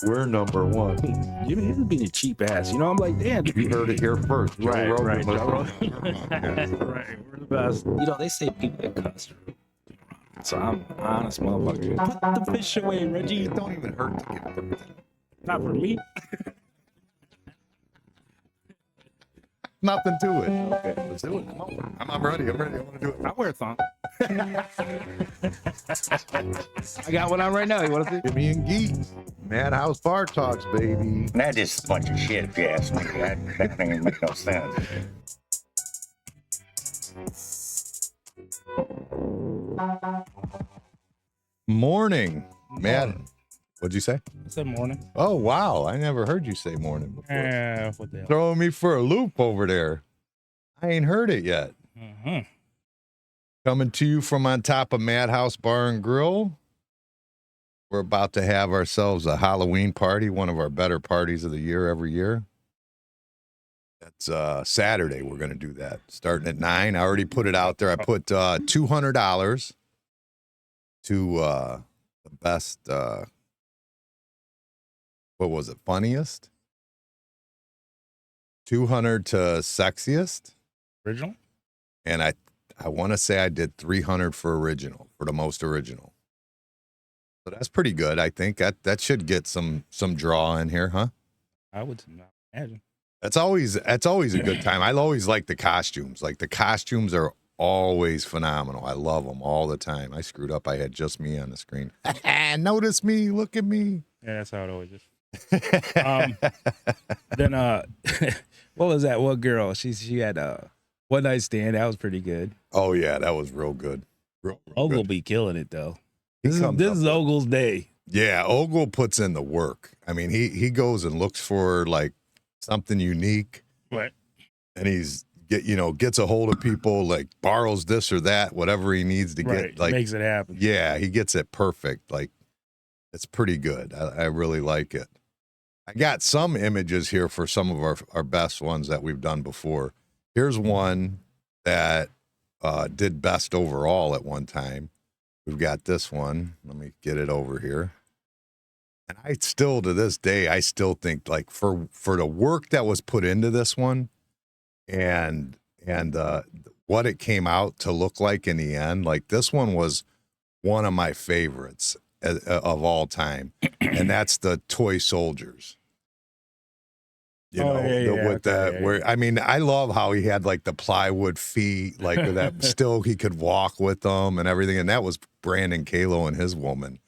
We're number one. You being a cheap ass. You know, I'm like, damn. You heard it here first. Joe Right, Rogan right, was Joe the- Rogan. Right, we're the best. You know, they say people that cuss. So I'm an honest motherfucker. Put the fish away, Reggie. It don't even hurt to get burnt. Not for me. Nothing to it. Okay, Let's do it. Come on. I'm ready. I want to do it. I wear a thong. I got one on right now. You want to see? Jimmy and Geeks. Madhouse Bar Talks, baby. That is a bunch of shit, if you ask me. That thing ain't make no sense. Morning. Mad. What'd you say? I said morning. Oh, wow. I never heard you say morning before. What the hell? Throwing me for a loop over there. I ain't heard it yet. Mm-hmm. Coming to you from on top of Madhouse Bar and Grill. We're about to have ourselves a Halloween party, one of our better parties of the year every year. That's Saturday. We're going to do that starting at 9. I already put it out there. I put $200 to the best, what was it, funniest? 200 to sexiest. Original? And I want to say I did 300 for original, for the most original. So that's pretty good. I think that should get some draw in here, huh? I would not imagine. That's always a good time. I always like the costumes. Like the costumes are always phenomenal. I love them all the time. I screwed up. I had just me on the screen. Notice me. Look at me. Yeah, that's how it always is. Then what was that? What girl? She had one night stand. That was pretty good. Oh yeah, that was real good. Real Ogle good. be killing it though. He This comes is up Ogle's day. Yeah, Ogle puts in the work. I mean, he goes and looks for like something unique, Right. and gets a hold of people, like borrows this or that, whatever he needs to Right. get. Like, Makes it happen. yeah, he gets it perfect. Like, it's pretty good. I really like it. I got some images here for some of our best ones that we've done before. Here's one that did best overall at one time. We've got this one. Let me get it over here. And I still, to this day, I still think like for the work that was put into this one and what it came out to look like in the end, like this one was one of my favorites of all time. And that's the toy soldiers. I mean, I love how he had like the plywood feet, like that still he could walk with them and everything. And that was Brandon Kalo and his woman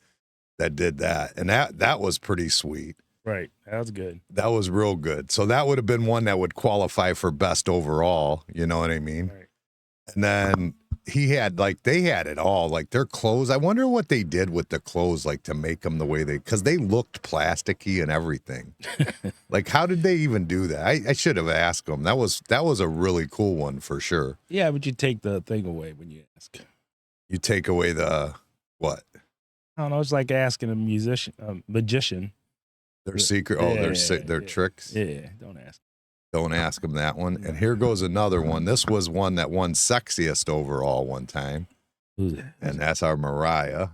that did that. And that was pretty sweet. Right. That was good. That was real good. So that would have been one that would qualify for best overall. You know what I mean? Right. And then they had it all, like their clothes. I wonder what they did with the clothes, like to make them the way because they looked plasticky and everything. Like, how did they even do that? I should have asked them. That was a really cool one for sure. Yeah, but you take the thing away when you ask. You take away the what? I don't know. It's like asking a magician. Their secret. Oh, their tricks. Yeah, don't ask. Don't ask them that one. And here goes another one. This was one that won sexiest overall one time. Who's that? And that's our Mariah.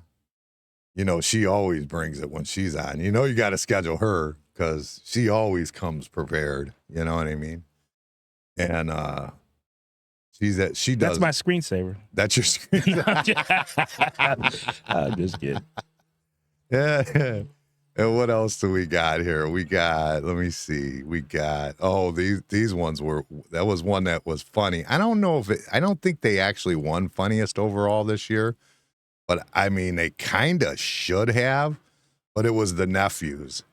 You know, she always brings it when she's on. You know, you got to schedule her because she always comes prepared. You know what I mean? And she does. That's my screensaver. That's your screen. I'm just kidding. Yeah. And what else do we got here? We got, let me see. We got, these ones that was one that was funny. I don't know I don't think they actually won funniest overall this year, but I mean, they kind of should have, but it was the nephews.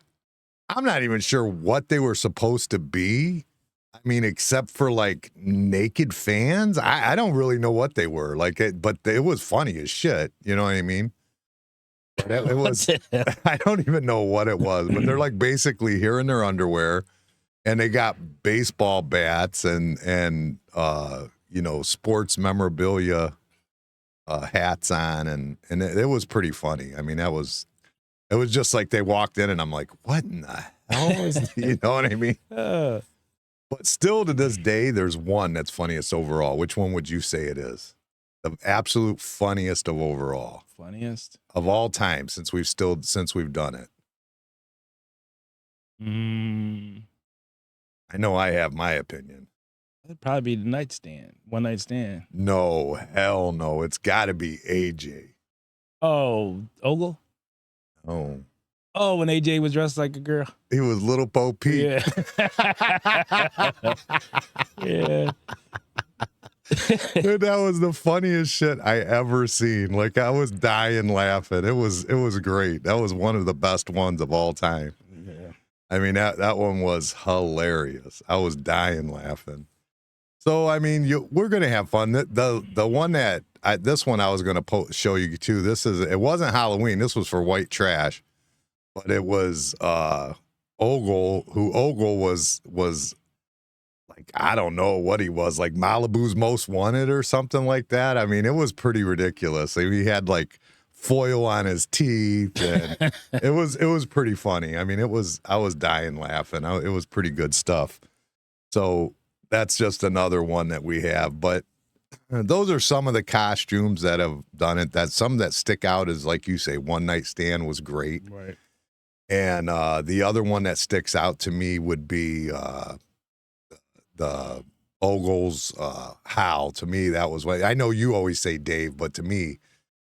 I'm not even sure what they were supposed to be. I mean, except for like naked fans. I don't really know what they were but it was funny as shit. You know what I mean? It was, I don't even know what it was, but they're like basically here in their underwear and they got baseball bats and sports memorabilia hats on. And it was pretty funny. I mean, it was just like they walked in and I'm like, what in the hell is, you know what I mean? But still to this day, there's one that's funniest overall. Which one would you say it is? The absolute funniest of overall. Funniest? Of all time since we've done it. Mm, I know I have my opinion. that'd probably be the nightstand. One night stand. No, hell no. It's got to be AJ. Oh, Ogle? Oh, Oh, when AJ was dressed like a girl. he was Little Bo Peep. Yeah. Yeah. Dude, that was the funniest shit I ever seen. Like, I was dying laughing. It was great. That was one of the best ones of all time. Yeah. I mean, that one was hilarious. I was dying laughing. So, I mean, we're gonna have fun. The one that this one I was gonna show you too. It wasn't Halloween. This was for white trash, but it was Ogle. Ogle was like, I don't know what he was, like Malibu's Most Wanted or something like that. I mean, it was pretty ridiculous. Like, he had like foil on his teeth, and it was pretty funny. I mean, I was dying laughing. It was pretty good stuff. So that's just another one that we have. But those are some of the costumes that have done it. That some that stick out is, like you say, One Night Stand was great. Right. And the other one that sticks out to me would be the Ogle's howl. To me, that was what I know you always say Dave, but to me,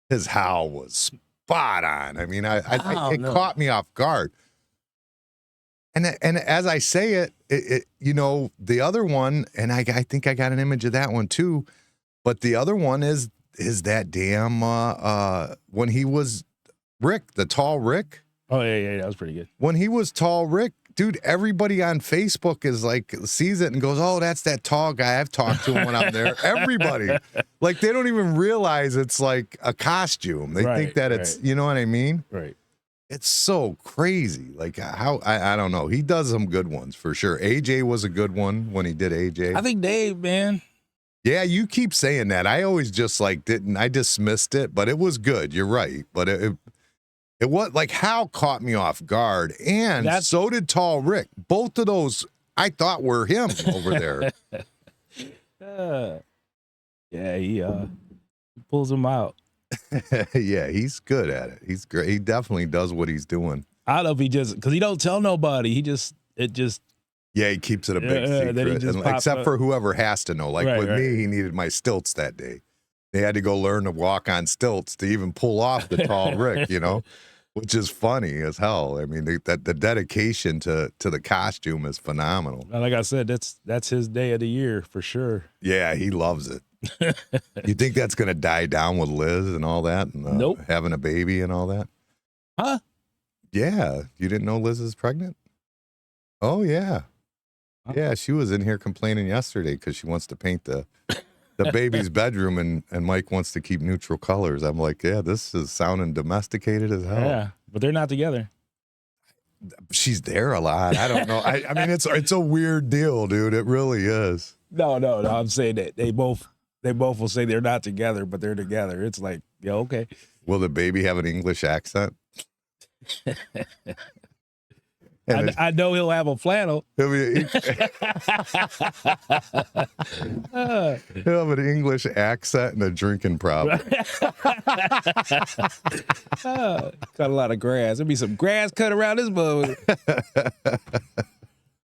his howl was spot on. I mean, it caught me off guard. And as I say it, you know, the other one, and I think I got an image of that one too, but the other one is that damn when he was Rick, the tall Rick. Oh yeah, that was pretty good. When he was tall Rick, dude, everybody on Facebook is like, sees it and goes, oh, that's that tall guy. I've talked to him when I'm there. Everybody. Like, they don't even realize it's like a costume. They think that it's, you know what I mean? Right. It's so crazy. Like, how, I don't know. He does some good ones for sure. AJ was a good one when he did AJ. I think Dave, man. Yeah, you keep saying that. I always just like I dismissed it, but it was good. You're right. But it was like, Hal caught me off guard, and so did Tall Rick. Both of those I thought were him over there. Yeah, he pulls them out. Yeah, he's good at it. He's great. He definitely does what he's doing. I don't know if he just, because he don't tell nobody. He keeps it a big secret, except for whoever has to know. Like with me, he needed my stilts that day. They had to go learn to walk on stilts to even pull off the tall Rick, you know, which is funny as hell. I mean, the dedication to the costume is phenomenal. Like I said, that's his day of the year for sure. Yeah, he loves it. You think that's going to die down with Liz and all that? And, nope. Having a baby and all that? Huh? Yeah. You didn't know Liz is pregnant? Oh, yeah. Yeah, she was in here complaining yesterday because she wants to paint the baby's bedroom, and Mike wants to keep neutral colors. I'm like, yeah, this is sounding domesticated as hell. Yeah, but they're not together. She's there a lot. I don't know. I mean, it's a weird deal, dude. It really is. No. I'm saying that they both will say they're not together, but they're together. It's like, yeah, okay. Will the baby have an English accent? I know he'll have a flannel. He'll have an English accent and a drinking problem. Got a lot of grass. There'll be some grass cut around this mother.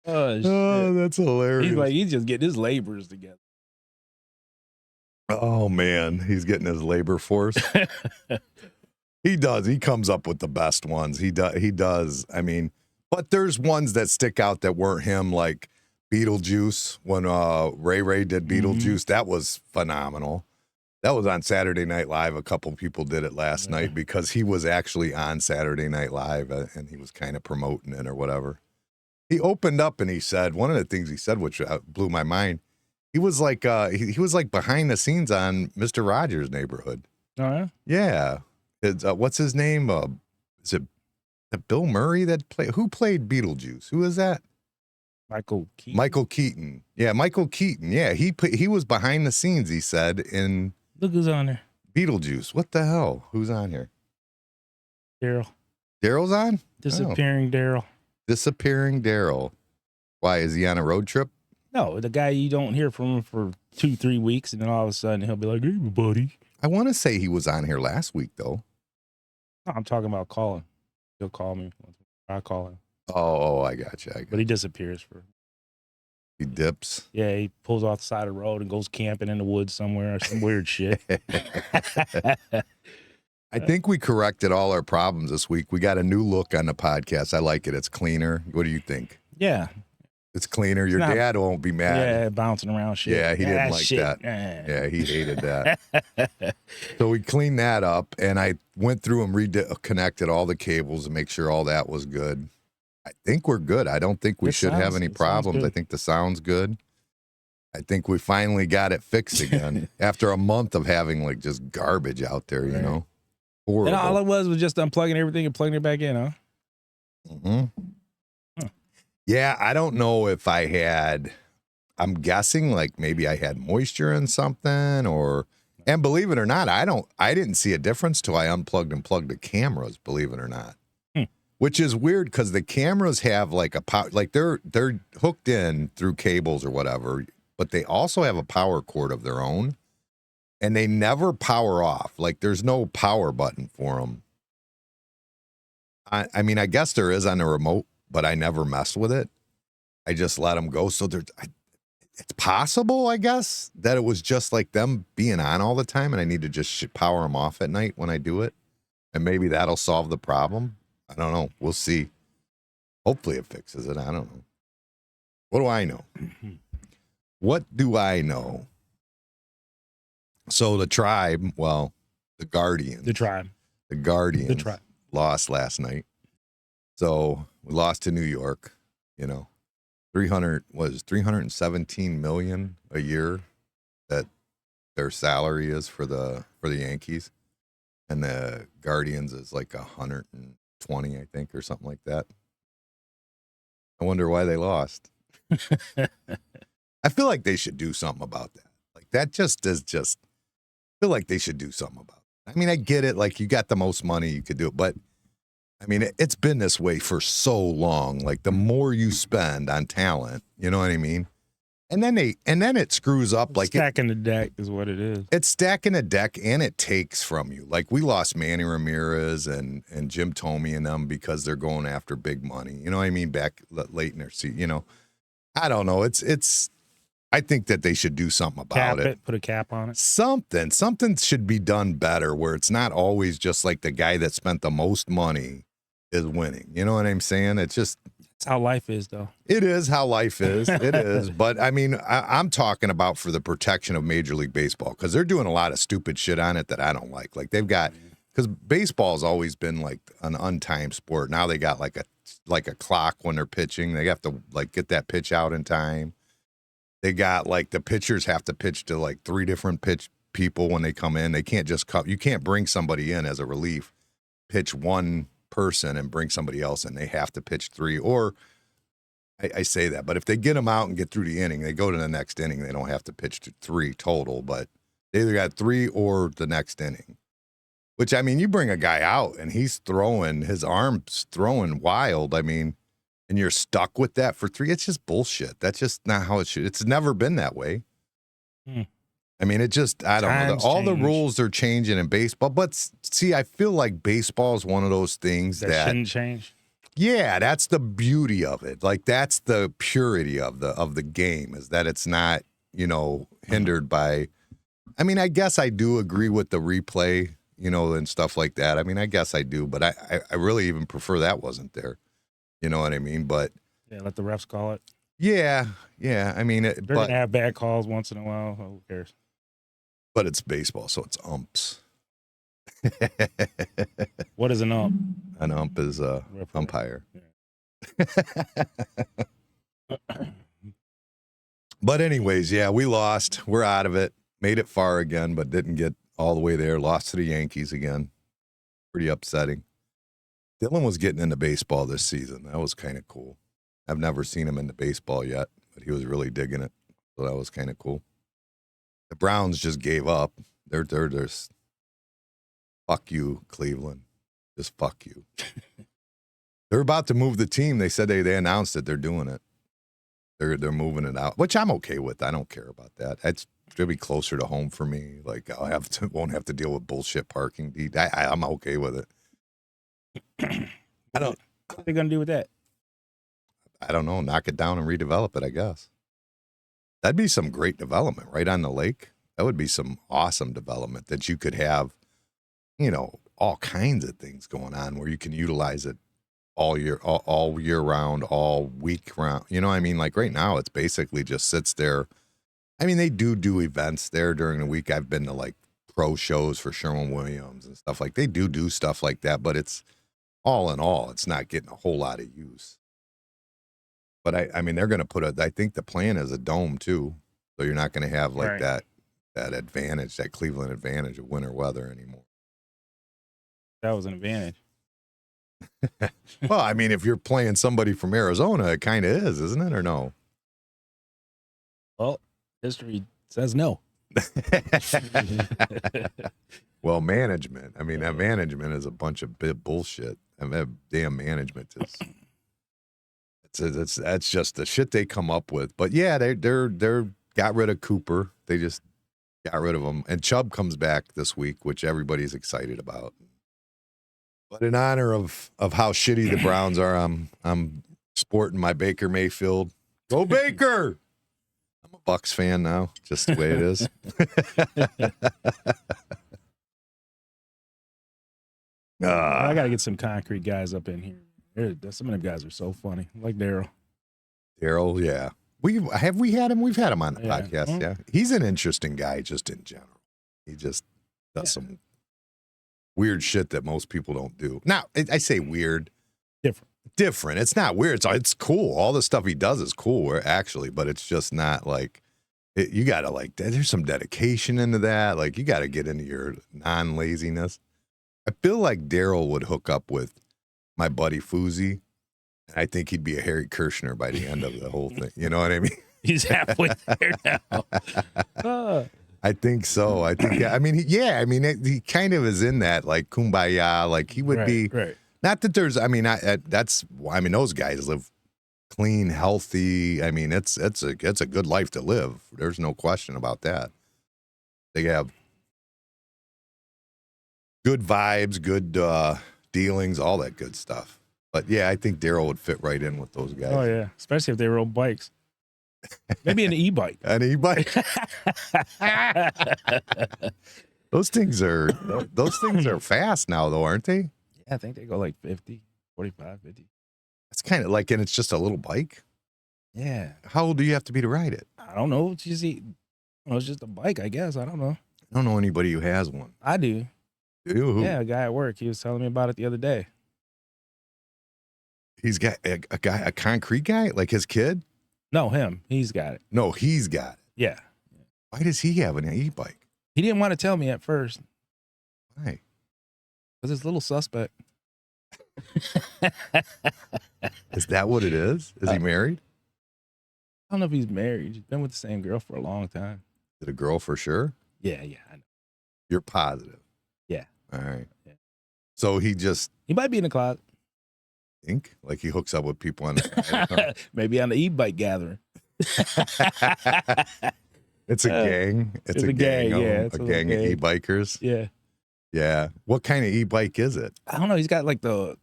Oh, that's hilarious. He's just getting his laborers together. Oh, man. He's getting his labor force. He does. He comes up with the best ones. He does. I mean, but there's ones that stick out that weren't him, like Beetlejuice. When Ray did Beetlejuice, that was phenomenal. That was on Saturday Night Live. A couple people did it last night because he was actually on Saturday Night Live, and he was kind of promoting it or whatever. He opened up and he said, one of the things he said, which blew my mind, he was like he was like behind the scenes on Mr. Rogers' Neighborhood. Oh, yeah? Yeah. It's, what's his name? Is it Bill Murray who played Beetlejuice? Who is that? Michael Keaton. Michael Keaton. Yeah, Michael Keaton. Yeah, he was behind the scenes, he said, in Look who's on there. Beetlejuice. What the hell? Who's on here? Daryl. Daryl's on? Disappearing Daryl. Disappearing Daryl. Why, is he on a road trip? No, the guy you don't hear from him for 2-3 weeks, and then all of a sudden he'll be like, hey, buddy. I want to say he was on here last week, though. No, I'm talking about calling. He'll call me. I call him. Oh, I got you. But he disappears for. He dips. Yeah, he pulls off the side of the road and goes camping in the woods somewhere or some weird shit. I think we corrected all our problems this week. We got a new look on the podcast. I like it. It's cleaner. What do you think? Yeah. It's cleaner. Your dad won't be mad. Yeah, bouncing around shit. Yeah, he didn't like shit. that. Yeah, he hated that. So we cleaned that up, and I went through and reconnected all the cables to make sure all that was good. I think we're good. I don't think we should have any problems. I think the sound's good. I think we finally got it fixed again after a month of having like just garbage out there, you know? Horrible. And all it was just unplugging everything and plugging it back in, huh? Mm-hmm. Yeah, I don't know if I had, I'm guessing like maybe I had moisture in something and believe it or not, I didn't see a difference till I unplugged and plugged the cameras, believe it or not. Which is weird because the cameras have like a power, like they're hooked in through cables or whatever, but they also have a power cord of their own and they never power off. Like there's no power button for them. I mean, I guess there is on the remote, but I never messed with it. I just let them go. So it's possible, I guess, that it was just like them being on all the time and I need to just power them off at night when I do it. And maybe that'll solve the problem. I don't know. We'll see. Hopefully it fixes it. I don't know. What do I know? What do I know? So the tribe, well, the Guardians. The Guardians lost last night. So we lost to New York, you know, 317 million a year that their salary is for the Yankees. And the Guardians is like 120, I think, or something like that. I wonder why they lost. I feel like they should do something about that. Like that just I feel like they should do something about it. I mean, I get it. Like you got the most money, you could do it. But I mean, it's been this way for so long. Like the more you spend on talent, you know what I mean? And then it screws up. Like stacking the deck is what it is. It's stacking a deck and it takes from you. Like we lost Manny Ramirez and Jim Thome and them because they're going after big money. You know what I mean? Back late in their season, you know, I don't know. I think that they should do something about it. Put a cap on it. Something should be done better where it's not always just like the guy that spent the most money is winning. You know what I'm saying? It's just. It's how life is, though. It is how life is. It is. But I mean, I'm talking about for the protection of Major League Baseball because they're doing a lot of stupid shit on it that I don't like. Like they've got, because baseball's always been like an untimed sport. Now they got like a clock when they're pitching. They have to like get that pitch out in time. They got like the pitchers have to pitch to like 3 different pitch people when they come in. They can't just come. You can't bring somebody in as a relief, pitch one person and bring somebody else in. They have to pitch 3 or I say that, but if they get them out and get through the inning, they go to the next inning. They don't have to pitch to 3 total, but they either got 3 or the next inning, which I mean, you bring a guy out and he's throwing his arms throwing wild. I mean, and you're stuck with that for 3. It's just bullshit. That's just not how it should. It's never been that way. I mean, it just, I don't know. All the rules are changing in baseball, but see, I feel like baseball is one of those things that shouldn't change. Yeah, that's the beauty of it. Like that's the purity of the game is that it's not, you know, hindered by. I mean, I guess I do agree with the replay, you know, and stuff like that. I mean, I guess I do, but I really even prefer that wasn't there. You know what I mean? But yeah, let the refs call it. Yeah. I mean, they're gonna have bad calls once in a while. Who cares? But it's baseball, so it's umps. What is an ump? An ump is a umpire. Yeah. But anyways, yeah, we lost. We're out of it. Made it far again, but didn't get all the way there. Lost to the Yankees again. Pretty upsetting. Dylan was getting into baseball this season. That was kind of cool. I've never seen him into baseball yet, but he was really digging it. So that was kind of cool. The Browns just gave up. They're just fuck you, Cleveland. Just fuck you. They're about to move the team. They said they announced that they're doing it. They're moving it out, which I'm okay with. I don't care about that. It's gonna be closer to home for me. Like won't have to deal with bullshit parking. I'm okay with it. I don't. What are they gonna do with that? I don't know, knock it down and redevelop it, I guess. That'd be some great development right on the lake. That would be some awesome development that you could have, you know, all kinds of things going on where you can utilize it all year round, all week round. You know what I mean? Like right now, it's basically just sits there. I mean, they do events there during the week. I've been to like pro shows for Sherwin-Williams and stuff like they do stuff like that, but it's all in all, it's not getting a whole lot of use. But I mean, they're going to I think the plan is a dome too. So you're not going to have like that advantage, that Cleveland advantage of winter weather anymore. That was an advantage. Well, I mean, if you're playing somebody from Arizona, it kind of is, isn't it, or no? Well, history says no. Well, management. I mean, that management is a bunch of bullshit. I mean, that damn management is. That's just the shit they come up with. But yeah, they're got rid of Cooper. They just got rid of him, and Chubb comes back this week, which everybody's excited about. But in honor of how shitty the Browns are, I'm sporting my Baker Mayfield. Go Baker! I'm a Bucks fan now, just the way it is. I got to get some concrete guys up in here. Some of them guys are so funny. Like Daryl. Daryl, yeah. We had him. We've had him on the podcast. Mm-hmm. Yeah, he's an interesting guy, just in general. He just does some weird shit that most people don't do. Now, I say weird, different. It's not weird. It's cool. All the stuff he does is cool, actually, but it's just not like you got to like. There's some dedication into that. Like you got to get into your non-laziness. I feel like Daryl would hook up with my buddy Fousey. I think he'd be a Harry Kirshner by the end of the whole thing. You know what I mean? He's halfway there now. I think so. I mean, he kind of is in that like kumbaya. Like he would be. Right. Not that there's. I mean, those guys live clean, healthy. I mean, it's a good life to live. There's no question about that. They have good vibes, good dealings, all that good stuff. But yeah, I think Daryl would fit right in with those guys. Oh yeah, especially if they rode bikes. Maybe an e-bike. An e-bike. Those things are fast now, though, aren't they? Yeah, I think they go like 50, 45, 50. It's kind of like, and it's just a little bike. Yeah. How old do you have to be to ride it? I don't know. It's just a bike, I guess. I don't know. I don't know anybody who has one. I do. Do you? Yeah, a guy at work. He was telling me about it the other day. He's got a concrete guy, like his kid? No, him. He's got it. No, he's got it. Yeah. Why does he have an e-bike? He didn't want to tell me at first. Why? Because it's a little suspect. Is that what it is? Is he married? I don't know if he's married. He's been with the same girl for a long time. Is it a girl for sure? Yeah, I know. You're positive? Yeah. All right. Yeah. So he might be in the closet. think like he hooks up with people on the maybe on the e-bike gathering. It's a gang. It's a gang. Yeah, a gang of e-bikers. Yeah. Yeah. What kind of e-bike is it? I don't know. He's got like the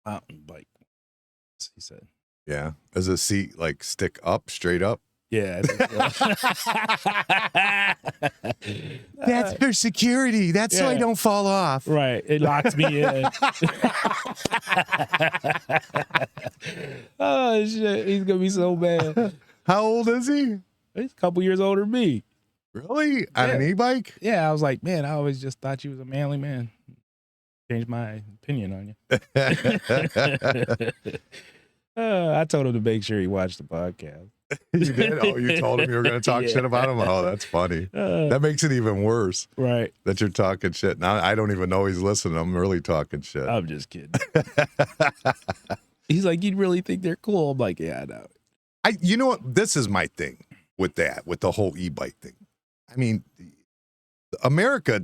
mountain bike. He said. Yeah. Does the seat like stick up, straight up? Yeah. I think so. That's for security. That's so I don't fall off. Right. It locks me in. Oh, shit. He's going to be so bad. How old is he? He's a couple years older than me. Really? On an e-bike? Yeah. I was like, man, I always just thought you was a manly man. Changed my opinion on you. I told him to make sure he watched the podcast. You did? Oh, you told him you were going to talk shit about him? Oh, that's funny. That makes it even worse. Right. That you're talking shit. Now, I don't even know he's listening. I'm really talking shit. I'm just kidding. He's like, you really think they're cool? I'm like, yeah, I know. You know what? This is my thing with that, with the whole e-bike thing. I mean, America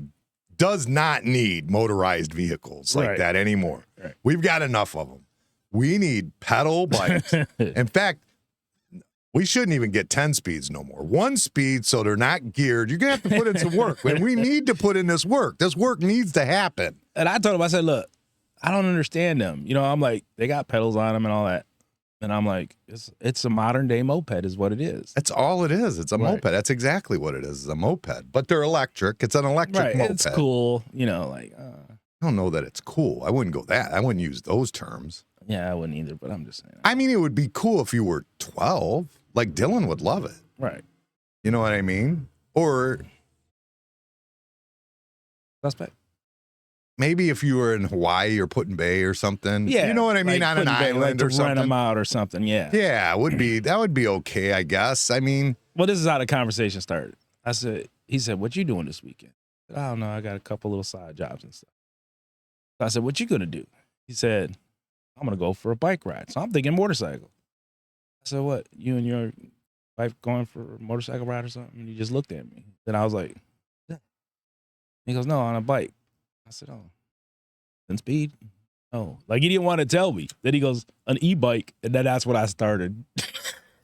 does not need motorized vehicles like that anymore. Right. We've got enough of them. We need pedal bikes. In fact, we shouldn't even get 10 speeds no more. 1 speed, so they're not geared. You're going to have to put in some work. And we need to put in this work. This work needs to happen. And I told him, I said, look, I don't understand them. You know, I'm like, they got pedals on them and all that. And I'm like, it's a modern day moped is what it is. That's all it is. It's a Right. moped. That's exactly what it is. It's a moped. But they're electric. It's an electric moped. It's cool. You know, like, I don't know that it's cool. I wouldn't go that. I wouldn't use those terms. yeah, I wouldn't either, but I'm just saying. I mean, it would be cool if you were 12. Like, Dylan would love it. Right. You know what I mean? Or Suspect. maybe if you were in Hawaii or Put in Bay or something. Yeah. You know what I mean? like On an Put-in-Bay, island like or to something. rent them out or something. Yeah. Yeah, that would be okay, I guess. I mean, Well, this is how the conversation started. He said, what you doing this weekend? I said, I don't know. I got a couple little side jobs and stuff. So I said, what you going to do? He said, I'm going to go for a bike ride. So I'm thinking motorcycle. I said, what? You and your wife going for a motorcycle ride or something? And he just looked at me. Then I was like, yeah. He goes, no, on a bike. I said, oh, then speed? Oh, like he didn't want to tell me. Then he goes, an e-bike. And then that's what I started.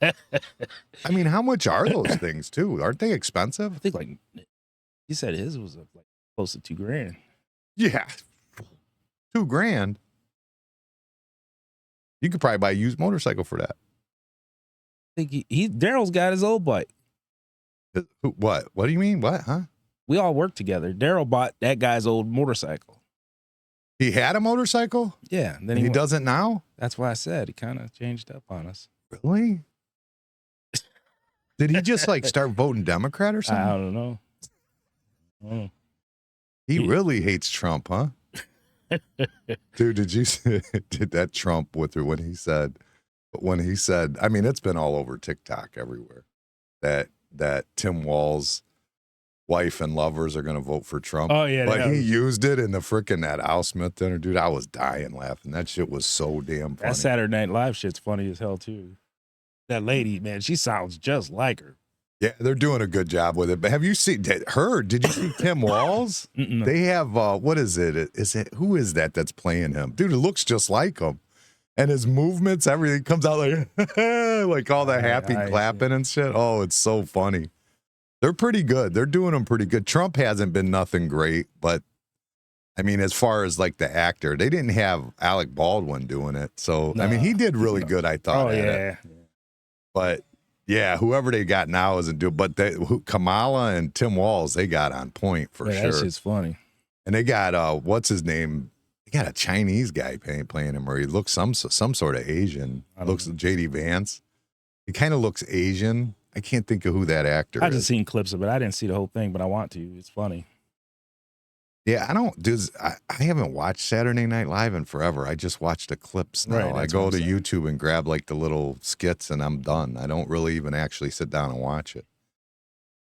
I mean, how much are those things too? Aren't they expensive? I think like he said his was like close to $2,000. Yeah. $2,000. You could probably buy a used motorcycle for that. I think he Daryl's got his old bike. What? What do you mean? What? Huh? We all worked together. Daryl bought that guy's old motorcycle. He had a motorcycle? Yeah. Then He doesn't now? That's why I said he kind of changed up on us. Really? Did he just like start voting Democrat or I something? don't know. Oh. He really hates Trump, huh? Dude, did that Trump with her when he said, I mean, it's been all over TikTok everywhere that Tim Wall's wife and lovers are going to vote for Trump. Oh, yeah. But he used it in the frickin' that Al Smith dinner. Dude, I was dying laughing. That shit was so damn funny. That Saturday Night Live shit's funny as hell, too. That lady, man, she sounds just like her. Yeah, they're doing a good job with it. But have you seen her? Did you see Tim Walls? They have, what is it? Who is that's playing him? Dude, it looks just like him. And his movements, everything comes out like, like all the happy clapping and shit. Oh, it's so funny. They're pretty good. They're doing them pretty good. Trump hasn't been nothing great, but I mean, as far as like the actor, they didn't have Alec Baldwin doing it. So, I mean, he did really good, I thought. Oh, yeah. But yeah, whoever they got now isn't doing. But Kamala and Tim Walls, they got on point for sure. That shit's funny. And they got what's his name? They got a Chinese guy playing him, or he looks some sort of Asian. Looks JD Vance. He kind of looks Asian. I can't think of who that actor is. I just seen clips of it. I didn't see the whole thing, but I want to. It's funny. Yeah, I haven't watched Saturday Night Live in forever. I just watch the clips now. Right, I go to YouTube and grab like the little skits and I'm done. I don't really even actually sit down and watch it.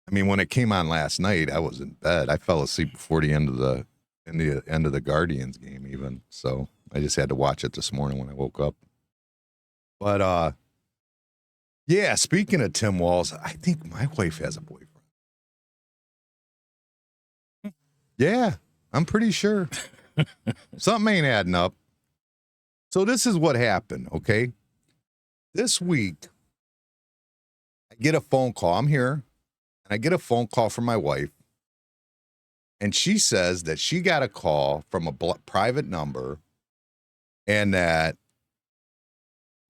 I mean, when it came on last night, I was in bed. I fell asleep before the end of the Guardians game even. So I just had to watch it this morning when I woke up. But yeah, speaking of Tim Walls, I think my wife has a boyfriend. Yeah, I'm pretty sure. Something ain't adding up. So this is what happened, okay? This week, I get a phone call. I'm here, and I get a phone call from my wife, and she says that she got a call from a private number, and that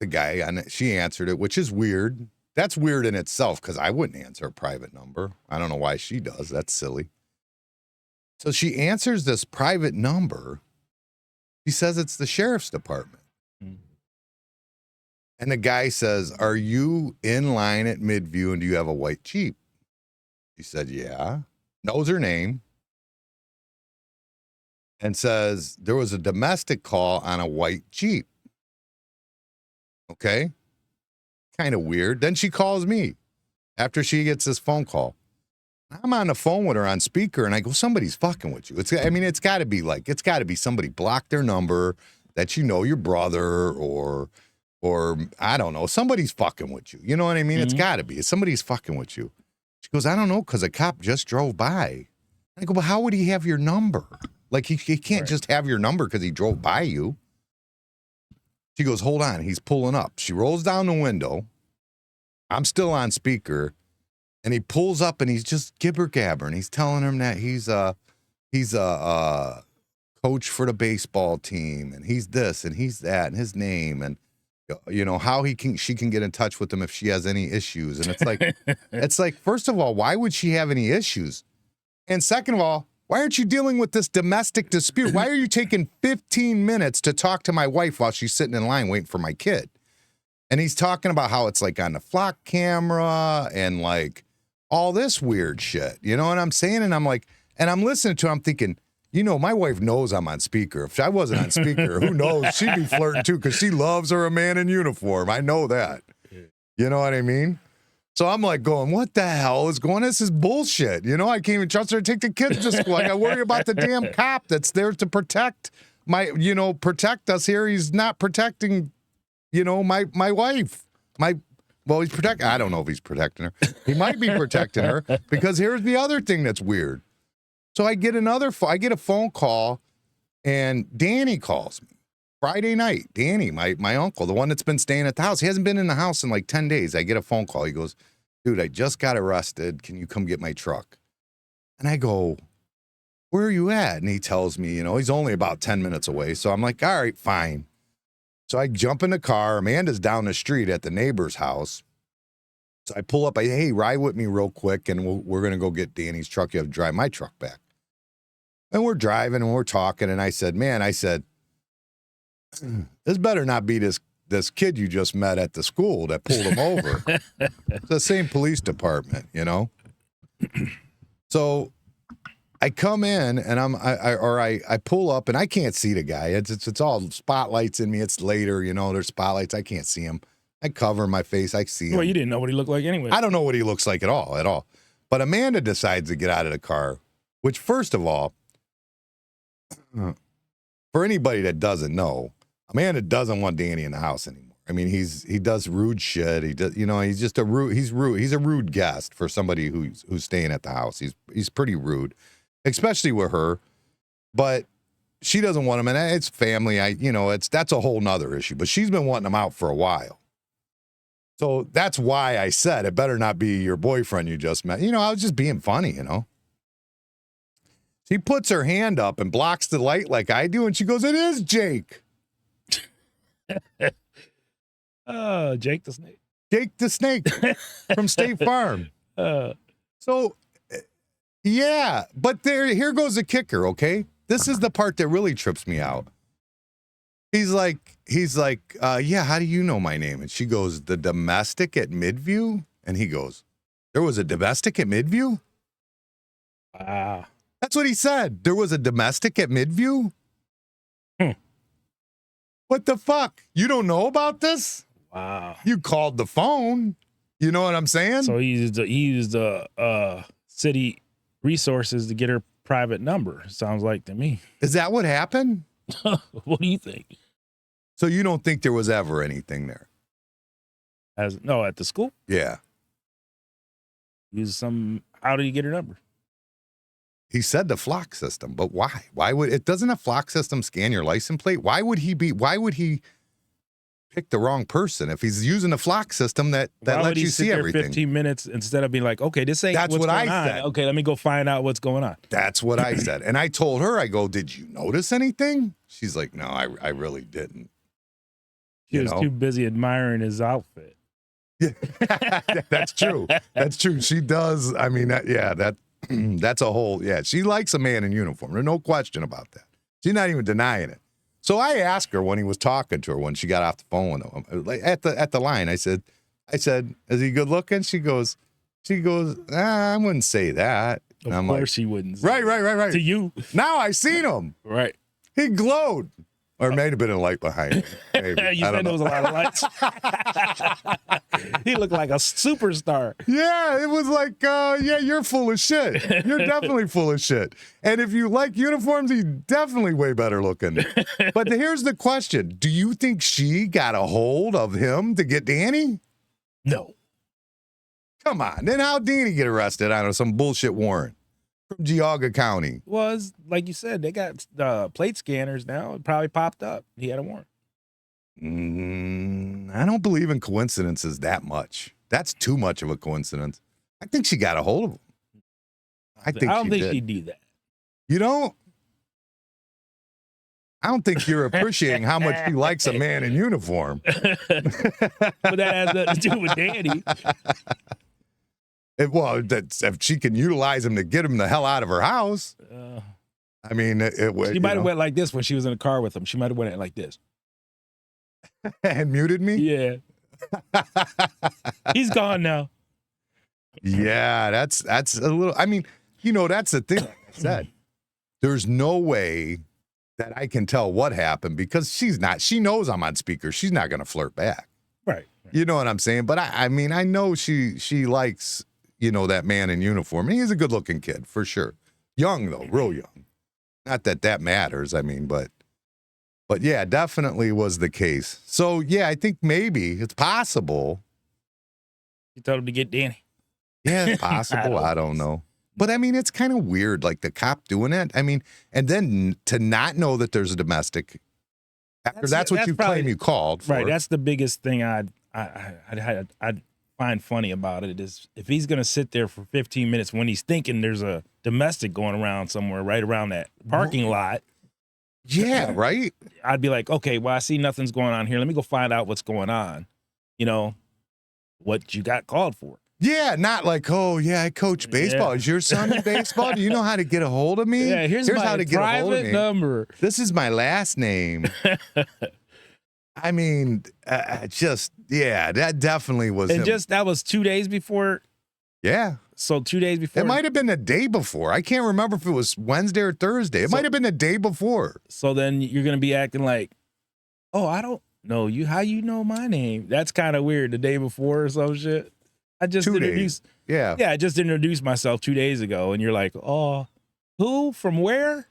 the guy, she answered it, which is weird. That's weird in itself, because I wouldn't answer a private number. I don't know why she does. That's silly. So she answers this private number. She says it's the sheriff's department. Mm-hmm. And the guy says, "Are you in line at Midview and do you have a white Jeep?" She said, "Yeah." Knows her name. And says, there was a domestic call on a white Jeep. Okay. Kind of weird. Then she calls me after she gets this phone call. I'm on the phone with her on speaker, and I go, somebody's fucking with you. It's got to be somebody blocked their number that you know, your brother or I don't know, somebody's fucking with you. You know what I mean? Mm-hmm. It's got to be. Somebody's fucking with you. She goes, I don't know, because a cop just drove by. I go, but how would he have your number? Like, he can't just have your number because he drove by you. She goes, hold on, he's pulling up. She rolls down the window. I'm still on speaker. And he pulls up and he's just gibber-gabber. And he's telling him that he's a coach for the baseball team. And he's this and he's that and his name. And how she can get in touch with him if she has any issues. And it's like, first of all, why would she have any issues? And second of all, why aren't you dealing with this domestic dispute? Why are you taking 15 minutes to talk to my wife while she's sitting in line waiting for my kid? And he's talking about how it's like on the flock camera and like all this weird shit. You know what I'm saying? And I'm like, and I'm listening to it, I'm thinking, my wife knows I'm on speaker. If I wasn't on speaker, who knows? She'd be flirting too because she loves her a man in uniform. I know that. You know what I mean? So I'm like going, what the hell is going on? This is bullshit. I can't even trust her to take the kids to school. I got to worry about the damn cop that's there to protect protect us here. He's not protecting, my wife. He's protecting. I don't know if he's protecting her. He might be protecting her because here's the other thing that's weird. So I get a phone call, and Danny calls me Friday night. Danny, my uncle, the one that's been staying at the house. He hasn't been in the house in like 10 days. I get a phone call. He goes, dude, I just got arrested. Can you come get my truck? And I go, where are you at? And he tells me, he's only about 10 minutes away. So I'm like, all right, fine. So I jump in the car. Amanda's down the street at the neighbor's house. So I pull up. Hey, ride with me real quick, and we're going to go get Danny's truck. You have to drive my truck back. And we're driving, and we're talking, and I said, this better not be this kid you just met at the school that pulled him over. It's the same police department, So I come in, and I pull up, and I can't see the guy. It's all spotlights in me. It's later, there's spotlights. I can't see him. I cover my face. I see him. Well, you didn't know what he looked like anyway. I don't know what he looks like at all. But Amanda decides to get out of the car, which, first of all, for anybody that doesn't know, Amanda doesn't want Danny in the house anymore. I mean, he does rude shit. He does, he's just he's rude. He's a rude guest for somebody who's staying at the house. He's pretty rude, especially with her. But she doesn't want him, and it's family. That's a whole nother issue. But she's been wanting him out for a while. So that's why I said it better not be your boyfriend you just met. I was just being funny, She puts her hand up and blocks the light like I do, and she goes, it is Jake. Jake the Snake. Jake the Snake from State Farm. So, yeah, but here goes the kicker, okay? This is the part that really trips me out. He's like, yeah, how do you know my name? And she goes, the domestic at Midview? And he goes, there was a domestic at Midview? Wow. That's what he said. There was a domestic at Midview? What the fuck? You don't know about this? Wow. You called the phone. You know what I'm saying? So he used the city resources to get her private number, sounds like to me. Is that what happened? What do you think? So you don't think there was ever anything there? At the school? Yeah. How did he get her number? He said the flock system, but why? Doesn't a flock system scan your license plate? Why would he pick the wrong person if he's using the flock system that lets you see everything? 15 minutes instead of being like, okay, this ain't That's what's what going I on. said. Okay, let me go find out what's going on. That's what I said. And I told her, I go, did you notice anything? She's like, no, I really didn't. She was too busy admiring his outfit. Yeah, that's true. That's true. She does. I mean, that's a whole, she likes a man in uniform. There's no question about that. She's not even denying it. So I asked her when he was talking to her, when she got off the phone with him, like at the line, I said, is he good looking? She goes, I wouldn't say that. And Of course she wouldn't. Say Right. to you. Now I seen him. Right. He glowed. Or it may have been a light behind him. Maybe. You said there was a lot of lights. He looked like a superstar. Yeah, it was like, you're full of shit. You're definitely full of shit. And if you like uniforms, he's definitely way better looking. But here's the question. Do you think she got a hold of him to get Danny? No. Come on. Then how'd Danny get arrested? I don't know, some bullshit warrant from Geauga County. Was like you said, they got plate scanners now. It probably popped up. He had a warrant. I don't believe in coincidences that much. That's too much of a coincidence. I think she got a hold of him. I don't think she'd do that. You don't? I don't think you're appreciating how much she likes a man in uniform. But that has nothing to do with Danny. If she can utilize him to get him the hell out of her house. I mean, she might have went like this when she was in the car with him. She might have went like this. And muted me? Yeah. He's gone now. Yeah, that's a little, I mean, that's the thing. Like I said, there's no way that I can tell what happened because she knows I'm on speaker. She's not going to flirt back. Right. You know what I'm saying? But I mean, I know she likes, that man in uniform. And he's a good looking kid for sure. Young though, real young. Not that matters. I mean, but yeah, definitely was the case. So yeah, I think maybe it's possible. You told him to get Danny. Yeah, it's possible. I don't know. But I mean, it's kind of weird, like the cop doing it. I mean, and then to not know that there's a domestic after that's what you claim you called for. Right. That's the biggest thing I'd find funny about it is if he's gonna sit there for 15 minutes when he's thinking there's a domestic going around somewhere right around that parking lot. Yeah, right. I'd be like, okay, well, I see nothing's going on here. Let me go find out what's going on. What you got called for. Yeah, not like, oh, yeah, I coach baseball. Yeah. Is your son in baseball? Do you know how to get a hold of me? Yeah, here's my how to get a hold of private me. number. This is my last name. I mean, that definitely was And him. that was 2 days before. Yeah. So 2 days before. It might have been the day before. I can't remember if it was Wednesday or Thursday. It might have been the day before. So then you're going to be acting like, oh, I don't know you. How you know my name? That's kind of weird. The day before or some shit. I just 2 introduced. days. Yeah. Yeah, I just introduced myself 2 days ago. And you're like, oh, who? From where?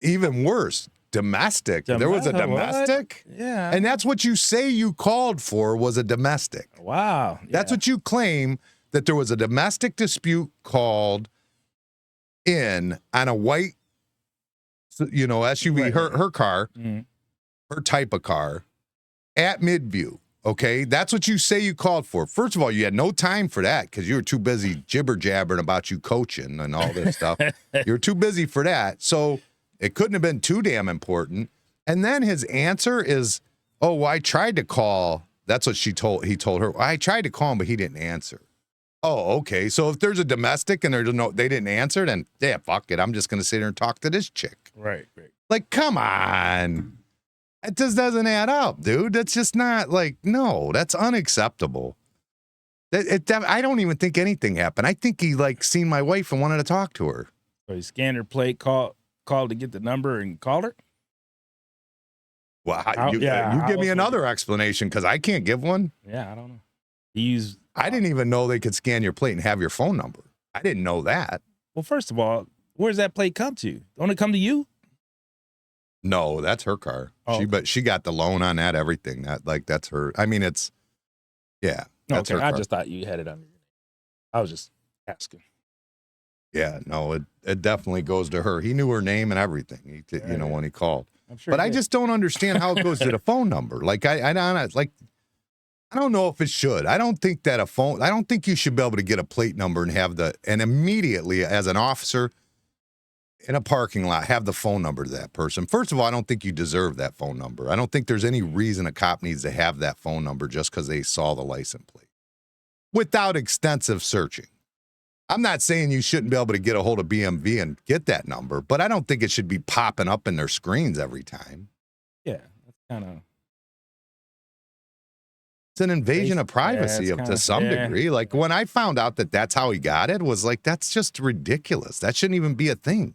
Even worse. Domestic. There was a domestic? What? Yeah. And that's what you say you called for was a domestic. Wow. That's what you claim, that there was a domestic dispute called in on a white, SUV, Right. her car, Mm-hmm. her type of car at Midview. Okay. That's what you say you called for. First of all, you had no time for that because you were too busy jibber jabbering about you coaching and all this stuff. You were too busy for that. So it couldn't have been too damn important. And then his answer is, oh, well, I tried to call. That's what he told her. I tried to call him, but he didn't answer. Oh, okay. So if there's a domestic and they didn't answer, then yeah, fuck it. I'm just going to sit here and talk to this chick. Right. Like, come on. It just doesn't add up, dude. That's just not no, that's unacceptable. I don't even think anything happened. I think he seen my wife and wanted to talk to her. So he scanned her plate, called to get the number and called her? Well, you give me another explanation because I can't give one. Yeah, I don't know. I didn't even know they could scan your plate and have your phone number. I didn't know that. Well, first of all, where's that plate come to? Don't it come to you? No, that's her car. Oh. But she got the loan on that, everything. That's her. I mean, that's Okay, her car. I just thought you had it under your name. I was just asking. Yeah, no, it definitely goes to her. He knew her name and everything. When he called. I'm sure. But I just don't understand how it goes to the phone number. I don't know if it should. I don't think you should be able to get a plate number and immediately as an officer in a parking lot have the phone number to that person. First of all, I don't think you deserve that phone number. I don't think there's any reason a cop needs to have that phone number just because they saw the license plate without extensive searching. I'm not saying you shouldn't be able to get a hold of BMV and get that number, but I don't think it should be popping up in their screens every time. Yeah, that's kind of. It's an invasion of privacy to some degree. Like when I found out that that's how he got it, was like, that's just ridiculous. That shouldn't even be a thing.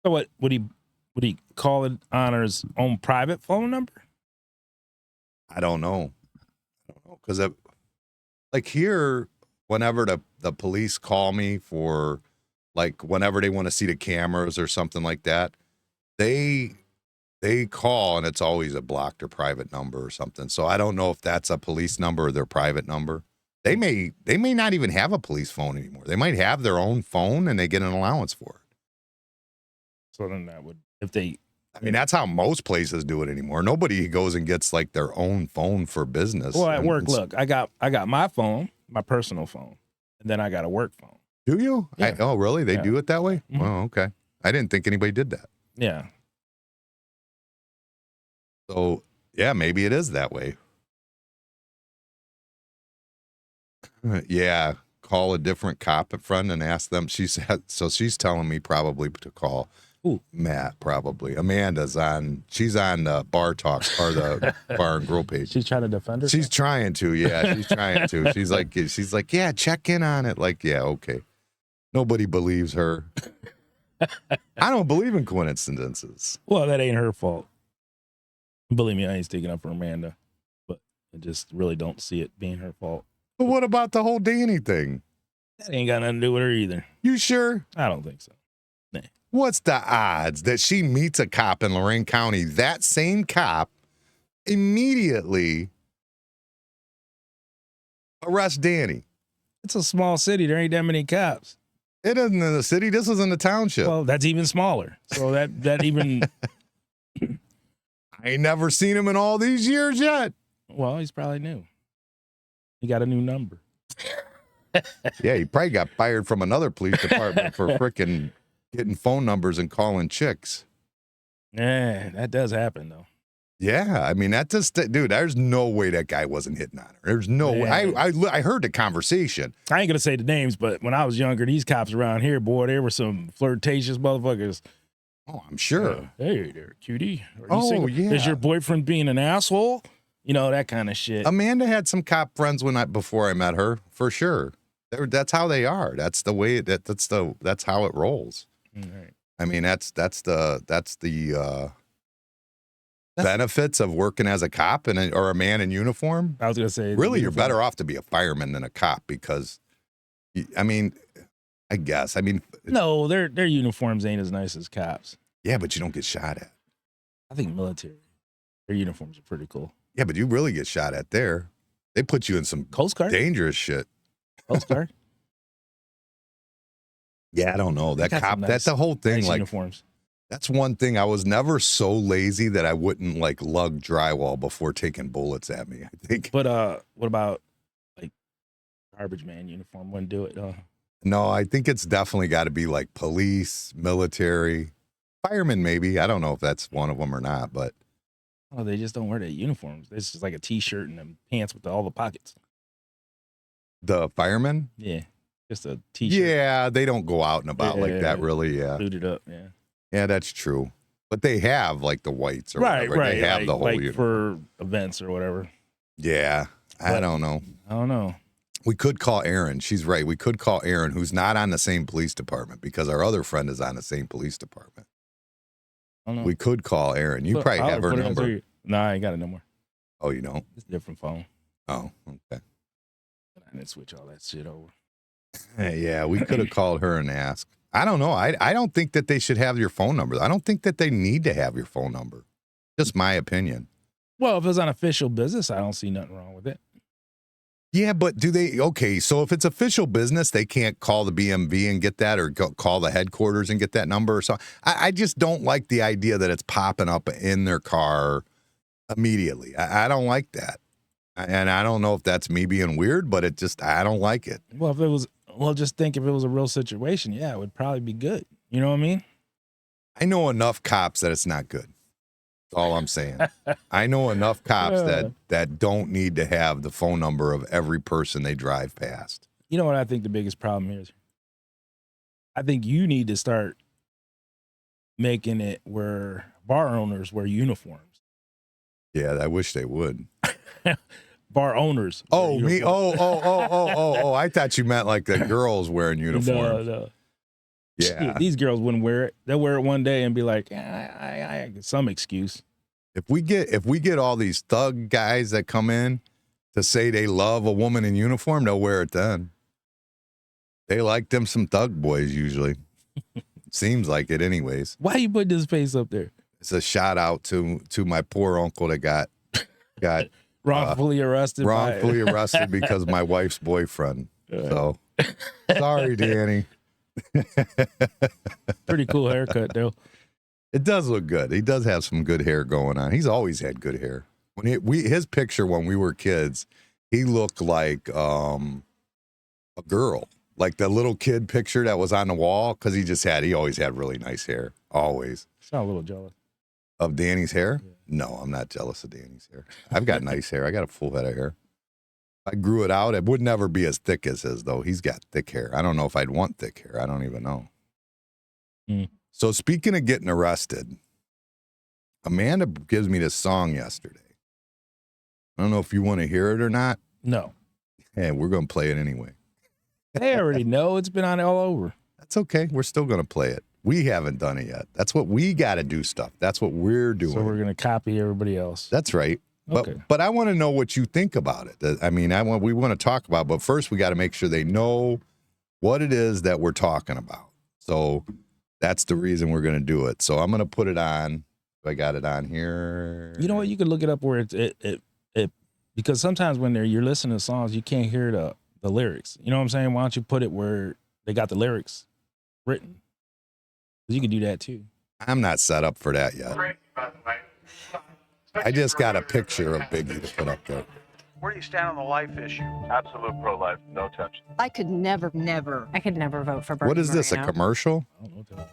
So what would he call it on his own private phone number? I don't know. Because here, whenever the police call me for whenever they want to see the cameras or something like that, they call and it's always a blocked or private number or something. So I don't know if that's a police number or their private number. They may not even have a police phone anymore. They might have their own phone and they get an allowance for it. So then that would, that's how most places do it anymore. Nobody goes and gets their own phone for business. Well, at work, look, I got my phone, my personal phone, and then I got a work phone. Do you? Yeah. Oh, really? They do it that way? Mm-hmm. Oh, okay. I didn't think anybody did that. Yeah. So yeah, maybe it is that way. Yeah, call a different cop friend and ask them. She said, so she's telling me probably to call Matt, probably. Amanda's on, she's on the bar talk or the bar and grill page. She's trying to defend her. She's trying to, yeah, she's trying to. She's like, yeah, check in on it. Like, yeah, okay. Nobody believes her. I don't believe in coincidences. Well, that ain't her fault. Believe me, I ain't sticking up for Amanda, but I just really don't see it being her fault. But what about the whole Danny thing? That ain't got nothing to do with her either. You sure? I don't think so. Nah. What's the odds that she meets a cop in Lorain County, that same cop immediately arrests Danny? It's a small city. There ain't that many cops. It isn't in the city. This is in the township. Well, that's even smaller. So that even... I ain't never seen him in all these years yet. Well, he's probably new. He got a new number. Yeah, he probably got fired from another police department for frickin' getting phone numbers and calling chicks. Yeah, that does happen, though. Yeah, I mean, that just, dude, there's no way that guy wasn't hitting on her. There's no way. I heard the conversation. I ain't going to say the names, but when I was younger, these cops around here, boy, there were some flirtatious motherfuckers. Oh, I'm sure. Hey there, cutie. Yeah. Is your boyfriend being an asshole? You know, that kind of shit. Amanda had some cop friends before I met her, for sure. That's how they are. That's the way that's how it rolls. Right. I mean, that's the benefits of working as a cop or a man in uniform. I was gonna say, really, you're better off to be a fireman than a cop because, I mean, I guess. I mean, no, their uniforms ain't as nice as cops. Yeah, but you don't get shot at. I think military, their uniforms are pretty cool. Yeah, but you really get shot at there. They put you in some Coast Guard, dangerous shit. Coast Guard. Yeah, I don't know. That cop, that's the whole thing. Nice like uniforms. That's one thing. I was never so lazy that I wouldn't like lug drywall before taking bullets at me, I think. But what about like garbage man uniform? Wouldn't do it. No, I think it's definitely got to be like police, military, firemen maybe. I don't know if that's one of them or not, but. Oh, they just don't wear their uniforms. It's just like a t-shirt and them pants with all the pockets. The firemen? Yeah. Just a t-shirt. Yeah, they don't go out and about like that really, yeah. Booted up, yeah. Yeah, that's true. But they have like the whites or right, whatever. Right, They have like, the whole like uniform. for events or whatever. Yeah, I don't know. I don't know. We could call Erin. She's right. We could call Erin, who's not on the same police department because our other friend is on the same police department. I don't know. We could call Erin. You probably have her number. No, I ain't got it no more. Oh, you don't? It's a different phone. Oh, okay. I didn't switch all that shit over. Yeah, we could have called her and asked. I don't know. I don't think that they should have your phone number. I don't think that they need to have your phone number. Just my opinion. Well, if it's on official business, I don't see nothing wrong with it. Yeah, but do they? Okay, so if it's official business, they can't call the BMV and get that or call the headquarters and get that number or something. I just don't like the idea that it's popping up in their car immediately. I don't like that. And I don't know if that's me being weird, but I don't like it. Well, just think if it was a real situation, yeah, it would probably be good. You know what I mean? I know enough cops that it's not good. That's all I'm saying. I know enough cops that don't need to have the phone number of every person they drive past. You know what I think the biggest problem is? I think you need to start making it where bar owners wear uniforms. Yeah, I wish they would. Bar owners. Oh, me? Oh. I thought you meant like the girls wearing uniforms. No. Yeah. These girls wouldn't wear it. They'll wear it one day and be like, I get some excuse. If we get all these thug guys that come in to say they love a woman in uniform, they'll wear it then. They like them some thug boys usually. Seems like it anyways. Why you put this face up there? It's a shout out to my poor uncle that got wrongfully arrested. Wrongfully arrested because of my wife's boyfriend. So sorry, Danny. Pretty cool haircut, though. It does look good. He does have some good hair going on. He's always had good hair. When his picture when we were kids, he looked like a girl, like the little kid picture that was on the wall because he always had really nice hair. Always. Sound a little jealous Of Danny's hair. Yeah. No, I'm not jealous of Danny's hair. I've got nice hair. I got a full head of hair. If I grew it out, it would never be as thick as his, though. He's got thick hair. I don't know if I'd want thick hair. I don't even know. So speaking of getting arrested, Amanda gives me this song yesterday. I don't know if you want to hear it or not. No. Hey, we're going to play it anyway. They already know. It's been on all over. That's okay. We're still going to play it. We haven't done it yet. That's what we got to do stuff. That's what we're doing. So we're going to copy everybody else. That's right. Okay. But I want to know what you think about it. I mean, we want to talk about, but first we got to make sure they know what it is that we're talking about. So that's the reason we're going to do it. So I'm going to put it on. I got it on here. You know what? You can look it up where it because sometimes when you're listening to songs, you can't hear the lyrics. You know what I'm saying? Why don't you put it where they got the lyrics written? You can do that too. I'm not set up for that yet. I just got a picture of Biggie to put up there. Where do you stand on the life issue? Absolute pro-life, no touch. I could never vote for Bernie What is this, a Moreno. commercial? I don't know what that is.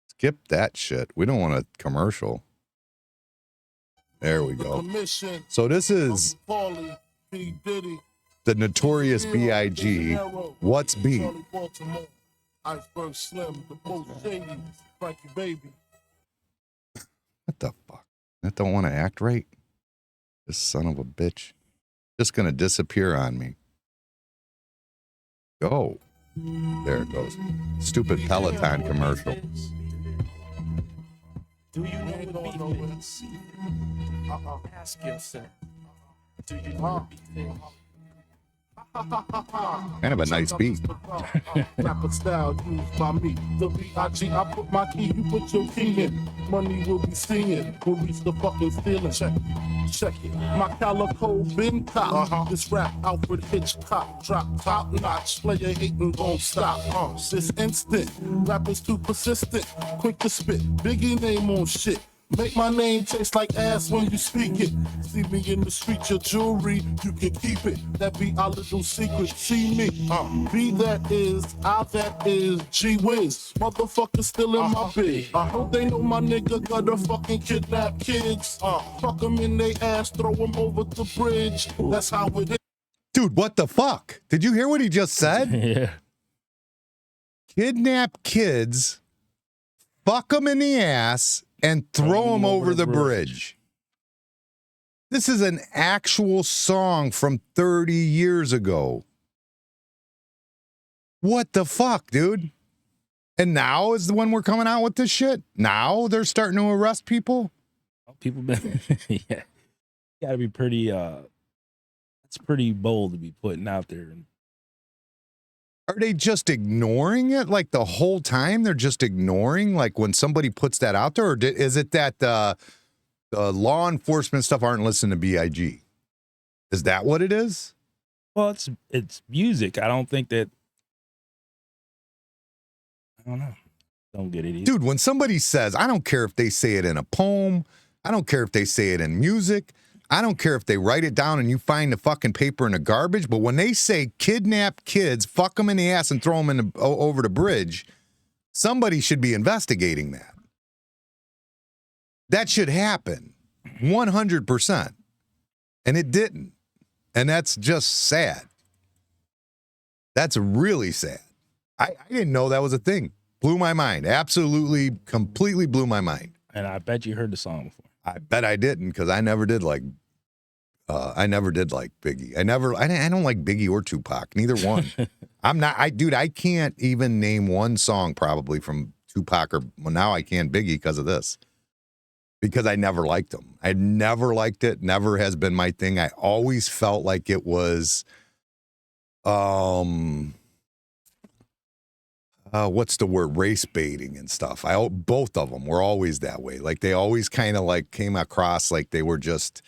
Skip that shit. We don't want a commercial. There we go. So this is the Notorious B.I.G. What's B? Iceberg Slim, the most shady, Frankie Baby. What the fuck? That don't want to act right? This son of a bitch. Just gonna disappear on me. Go. There it goes. Stupid Peloton commercial. Do you know what beef is? Ask yourself. Do you know what beef is? Kind of a nice beat. Rapper style used by me. The B.I.G. I put my key, you put your key in. Money will be singing. We'll reach the fucking ceiling. Check it. My calico been cop. This rap Alfred Hitchcock. Drop top notch. Player hating gon' stop. This instant. Rappers too persistent. Quick to spit. Biggie name on shit. Make my name taste like ass when you speak it. See me in the street, your jewelry, you can keep it. That be our little secret. See me. B that is, I that is, G Wiz. Motherfuckers still in my bed. I hope they know my nigga got a fucking kidnap kids. Fuck them in they ass, throw them over the bridge. That's how it is. Dude, what the fuck? Did you hear what he just said? Yeah. Kidnap kids, fuck them in the ass, and throw them over the bridge. This is an actual song from 30 years ago. What the fuck, dude? And now is the when we're coming out with this shit? Now they're starting to arrest people? People been yeah. Gotta be pretty it's pretty bold to be putting out there. Are they just ignoring it like the whole time? They're just ignoring like when somebody puts that out there? Or is it that the law enforcement stuff aren't listening to B.I.G.? Is that what it is? Well, it's music. I don't think that I don't know. Don't get it either. Dude, when somebody says, I don't care if they say it in a poem, I don't care if they say it in music, I don't care if they write it down and you find the fucking paper in the garbage, but when they say kidnap kids, fuck them in the ass and throw them over the bridge, somebody should be investigating that. That should happen 100%. And it didn't. And that's just sad. That's really sad. I didn't know that was a thing. Blew my mind. Absolutely, completely blew my mind. And I bet you heard the song before. I bet I didn't, because I never did like Biggie. I don't like Biggie or Tupac, neither one. I can't even name one song probably from Tupac now I can Biggie because of this. Because I never liked them. I never liked it, never has been my thing. I always felt like it was what's the word? Race baiting and stuff. Both of them were always that way. Like they always kind of like came across like they were just,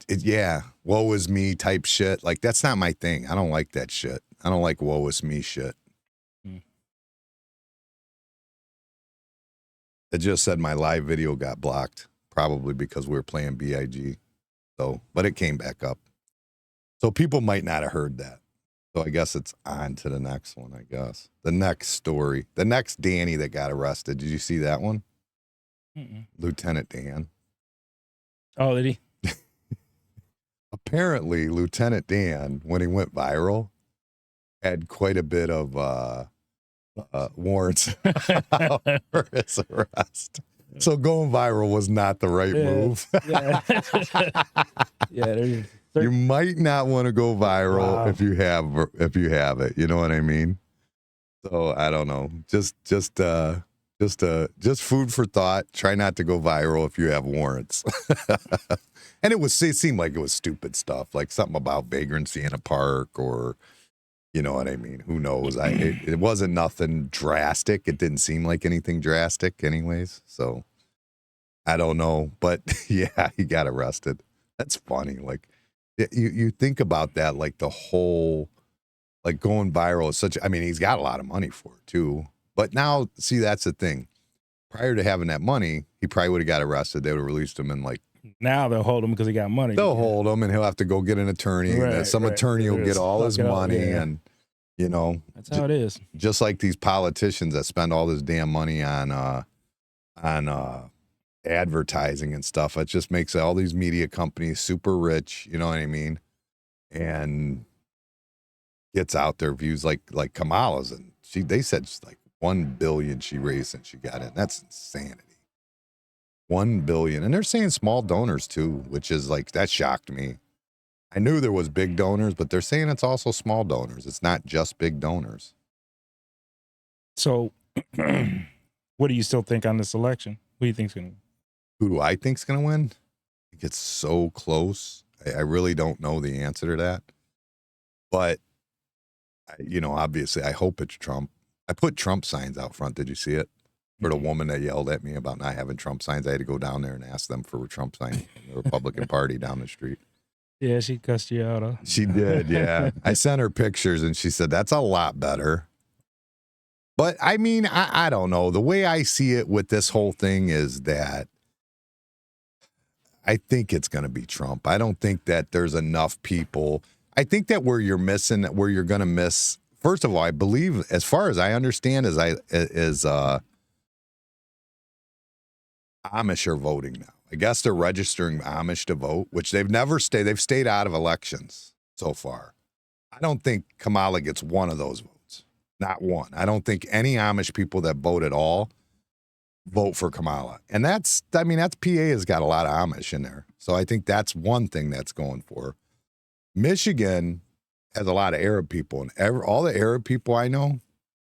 yeah, woe is me type shit. Like that's not my thing. I don't like that shit. I don't like woe is me shit. It just said my live video got blocked, probably because we were playing B.I.G. So, but it came back up. So people might not have heard that. So I guess it's on to the next one, I guess. The next story. The next Danny that got arrested. Did you see that one? Mm-mm. Lieutenant Dan. Oh, did he? Apparently, Lieutenant Dan, when he went viral, had quite a bit of warrants for his arrest. So going viral was not the right move. Yeah. Yeah. You might not want to go viral if you have it. You know what I mean? So I don't know. Just food for thought. Try not to go viral if you have warrants. And it seemed like it was stupid stuff, like something about vagrancy in a park, or you know what I mean? Who knows? It wasn't nothing drastic. It didn't seem like anything drastic, anyways. So I don't know, but yeah, he got arrested. That's funny. Like you think about that, like the whole, like going viral is such. I mean, he's got a lot of money for it too. But now, see, that's the thing. Prior to having that money, he probably would have got arrested. They would have released him in like. Now they'll hold him because he got money. They'll hold him, and he'll have to go get an attorney. And some attorney will get all his money, and you know, that's how it is. Just like these politicians that spend all this damn money on advertising and stuff. It just makes all these media companies super rich. You know what I mean? And gets out their views like Kamala's, and they said like 1 billion she raised since she got in. That's insanity. 1 billion. And they're saying small donors too, which is like, that shocked me. I knew there was big donors, but they're saying it's also small donors. It's not just big donors. So what do you still think on this election? Who do you think's going to win? Who do I think's going to win? I think it's so close. I really don't know the answer to that. But, you know, obviously I hope it's Trump. I put Trump signs out front. Did you see it? For the woman that yelled at me about not having Trump signs, I had to go down there and ask them for Trump signs from the Republican Party down the street. Yeah, she cussed you out. Huh? She did, yeah. I sent her pictures, and she said, that's a lot better. But, I mean, I don't know. The way I see it with this whole thing is that I think it's going to be Trump. I don't think that there's enough people. I think that where you're going to miss, first of all, I believe, as far as I understand, is Amish are voting now. I guess they're registering Amish to vote, which they've stayed out of elections so far. I don't think Kamala gets one of those votes. Not one. I don't think any Amish people that vote at all vote for Kamala. And that's PA has got a lot of Amish in there. So I think that's one thing that's going for. Michigan has a lot of Arab people, and all the Arab people I know,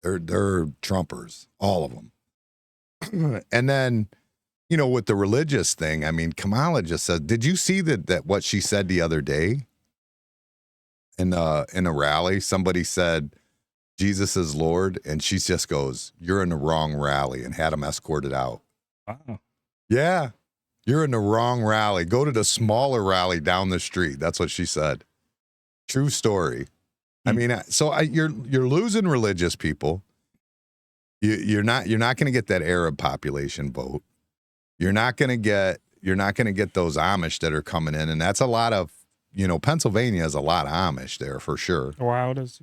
they're Trumpers, all of them. And then, you know, with the religious thing, I mean, Kamala just said, did you see that what she said the other day in a rally? Somebody said, Jesus is Lord, and she just goes, you're in the wrong rally, and had them escorted out. Wow. Yeah, you're in the wrong rally. Go to the smaller rally down the street. That's what she said. True story. I mean, you're losing religious people. You're not going to get that Arab population vote. You're not going to get those Amish that are coming in, and that's a lot of, you know, Pennsylvania has a lot of Amish there for sure. Ohio does.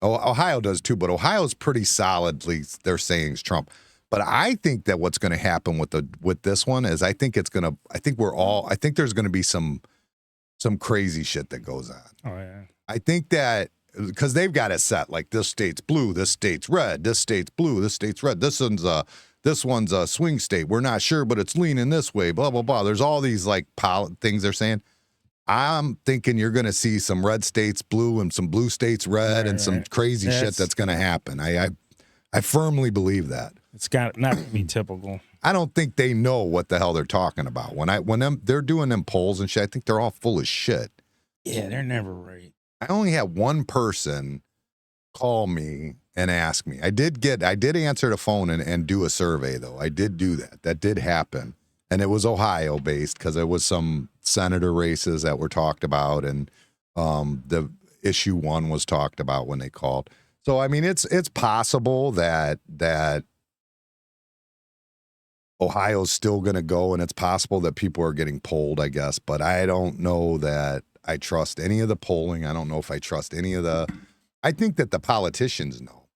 Ohio does too, but Ohio's pretty solidly, they're saying, is Trump. But I think that what's going to happen with this one is I think there's going to be some crazy shit that goes on. Oh yeah. I think that because they've got it set like this state's blue, this state's red, this state's blue, this state's red, this one's a swing state. We're not sure, but it's leaning this way, blah, blah, blah. There's all these like things they're saying. I'm thinking you're going to see some red states blue and some blue states red and some crazy shit that's going to happen. I firmly believe that. It's got not to be typical. I don't think they know what the hell they're talking about. They're doing them polls and shit, I think they're all full of shit. Yeah, they're never right. I only had one person call me and ask me. I did answer the phone and do a survey, though. I did do that. That did happen. And it was Ohio based because there was some senator races that were talked about, and the issue 1 was talked about when they called. So I mean, it's possible that Ohio's still going to go, and it's possible that people are getting polled, I guess. But I don't know that I trust any of the polling. I don't know if I trust any of the. I think that the politicians know.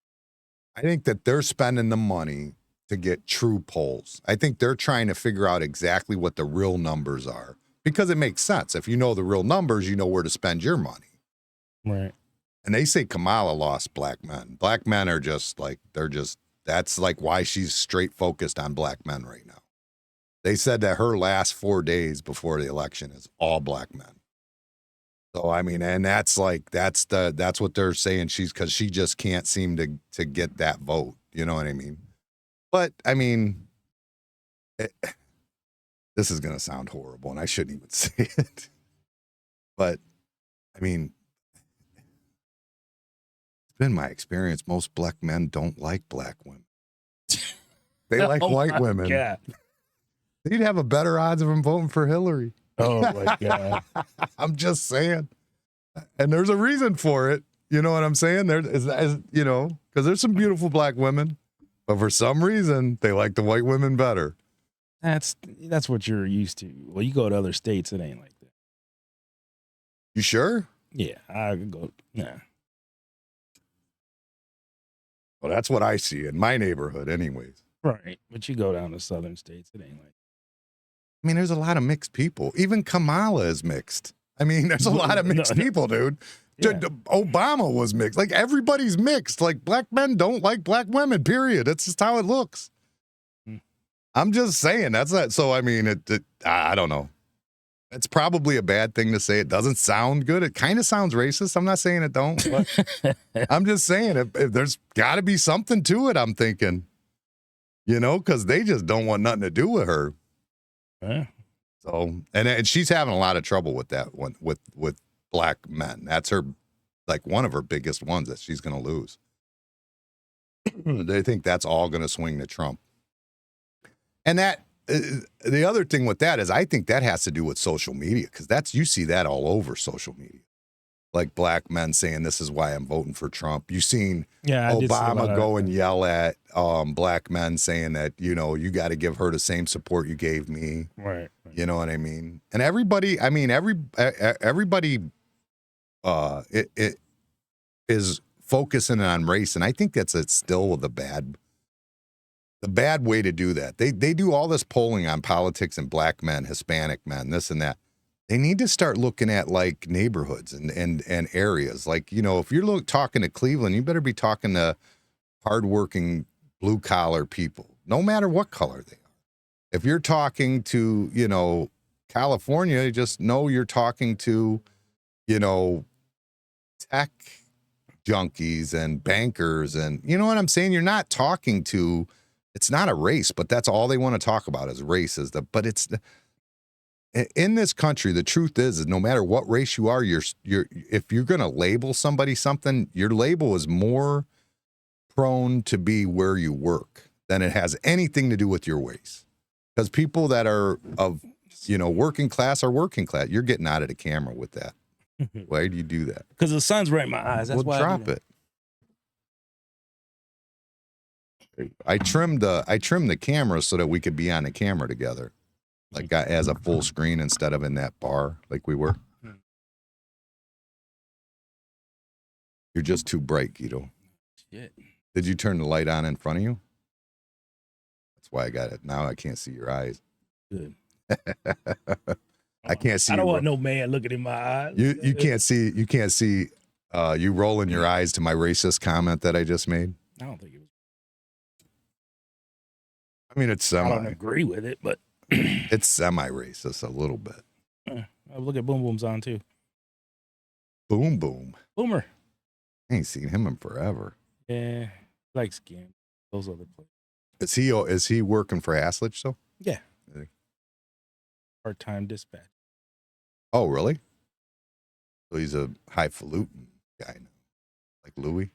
I think that they're spending the money to get true polls. I think they're trying to figure out exactly what the real numbers are because it makes sense. If you know the real numbers, you know where to spend your money. Right. And they say Kamala lost black men. Black men are just like, that's like why she's straight focused on black men right now. They said that her last 4 days before the election is all black men. So, I mean, and that's what they're saying. Because she just can't seem to get that vote. You know what I mean? But, I mean, this is going to sound horrible, and I shouldn't even say it. But, I mean, it's been my experience. Most black men don't like black women. They like white women. God. They'd have a better odds of them voting for Hillary. Oh, my God. I'm just saying. And there's a reason for it. You know what I'm saying? Because there's some beautiful black women, but for some reason, they like the white women better. That's what you're used to. Well, you go to other states, it ain't like that. You sure? Yeah, I could go. Nah. Well, that's what I see in my neighborhood anyways. Right. But you go down to southern states, it ain't like I mean, there's a lot of mixed people. Even Kamala is mixed. I mean, there's a lot of mixed people, dude. Yeah. Obama was mixed. Like, everybody's mixed. Like, black men don't like black women, period. That's just how it looks. I'm just saying. That's not. So, I mean, I don't know. It's probably a bad thing to say. It doesn't sound good. It kind of sounds racist. I'm not saying it don't. But I'm just saying if there's got to be something to it, I'm thinking. You know, because they just don't want nothing to do with her. Yeah. So, and she's having a lot of trouble with that one, with black men. That's her, like, one of her biggest ones that she's going to lose. They think that's all going to swing to Trump. And that, the other thing with that is I think that has to do with social media, because you see that all over social media. Like black men saying, this is why I'm voting for Trump. You've seen Obama go and yell at black men saying that, you know, you got to give her the same support you gave me. Right. You know what I mean? And everybody, I mean, everybody it is focusing on race. And I think that's still the bad way to do that. They do all this polling on politics and black men, Hispanic men, this and that. They need to start looking at like neighborhoods and areas. Like, you know, if you're talking to Cleveland, you better be talking to hardworking blue collar people, no matter what color they are. If you're talking to, you know, California, you just know you're talking to, you know, tech junkies and bankers. And you know what I'm saying? You're not talking to, it's not a race, but that's all they want to talk about is race. In this country, the truth is no matter what race you are, if you're going to label somebody something, your label is more prone to be where you work than it has anything to do with your race. Because people that are of, you know, working class are working class. You're getting out of the camera with that. Why do you do that? Because the sun's right in my eyes. That's why. Drop it. I trimmed the camera so that we could be on the camera together. Like as a full screen instead of in that bar like we were. You're just too bright, Guido. Shit. Did you turn the light on in front of you? That's why I got it. Now I can't see your eyes. Good. I can't see. I don't want no man looking in my eyes. You can't see. You can't see. You rolling your eyes to my racist comment that I just made. I don't think it was. I mean, it's semi. I don't agree with it, but it's semi-racist a little bit. Look at Boom Boom's on too. Boom Boom. Boomer. I ain't seen him in forever. Yeah, like Skin. Those other players. Is he working for Haslich still? Yeah. Part-time dispatch. Oh, really? So he's a highfalutin guy now, like Louis.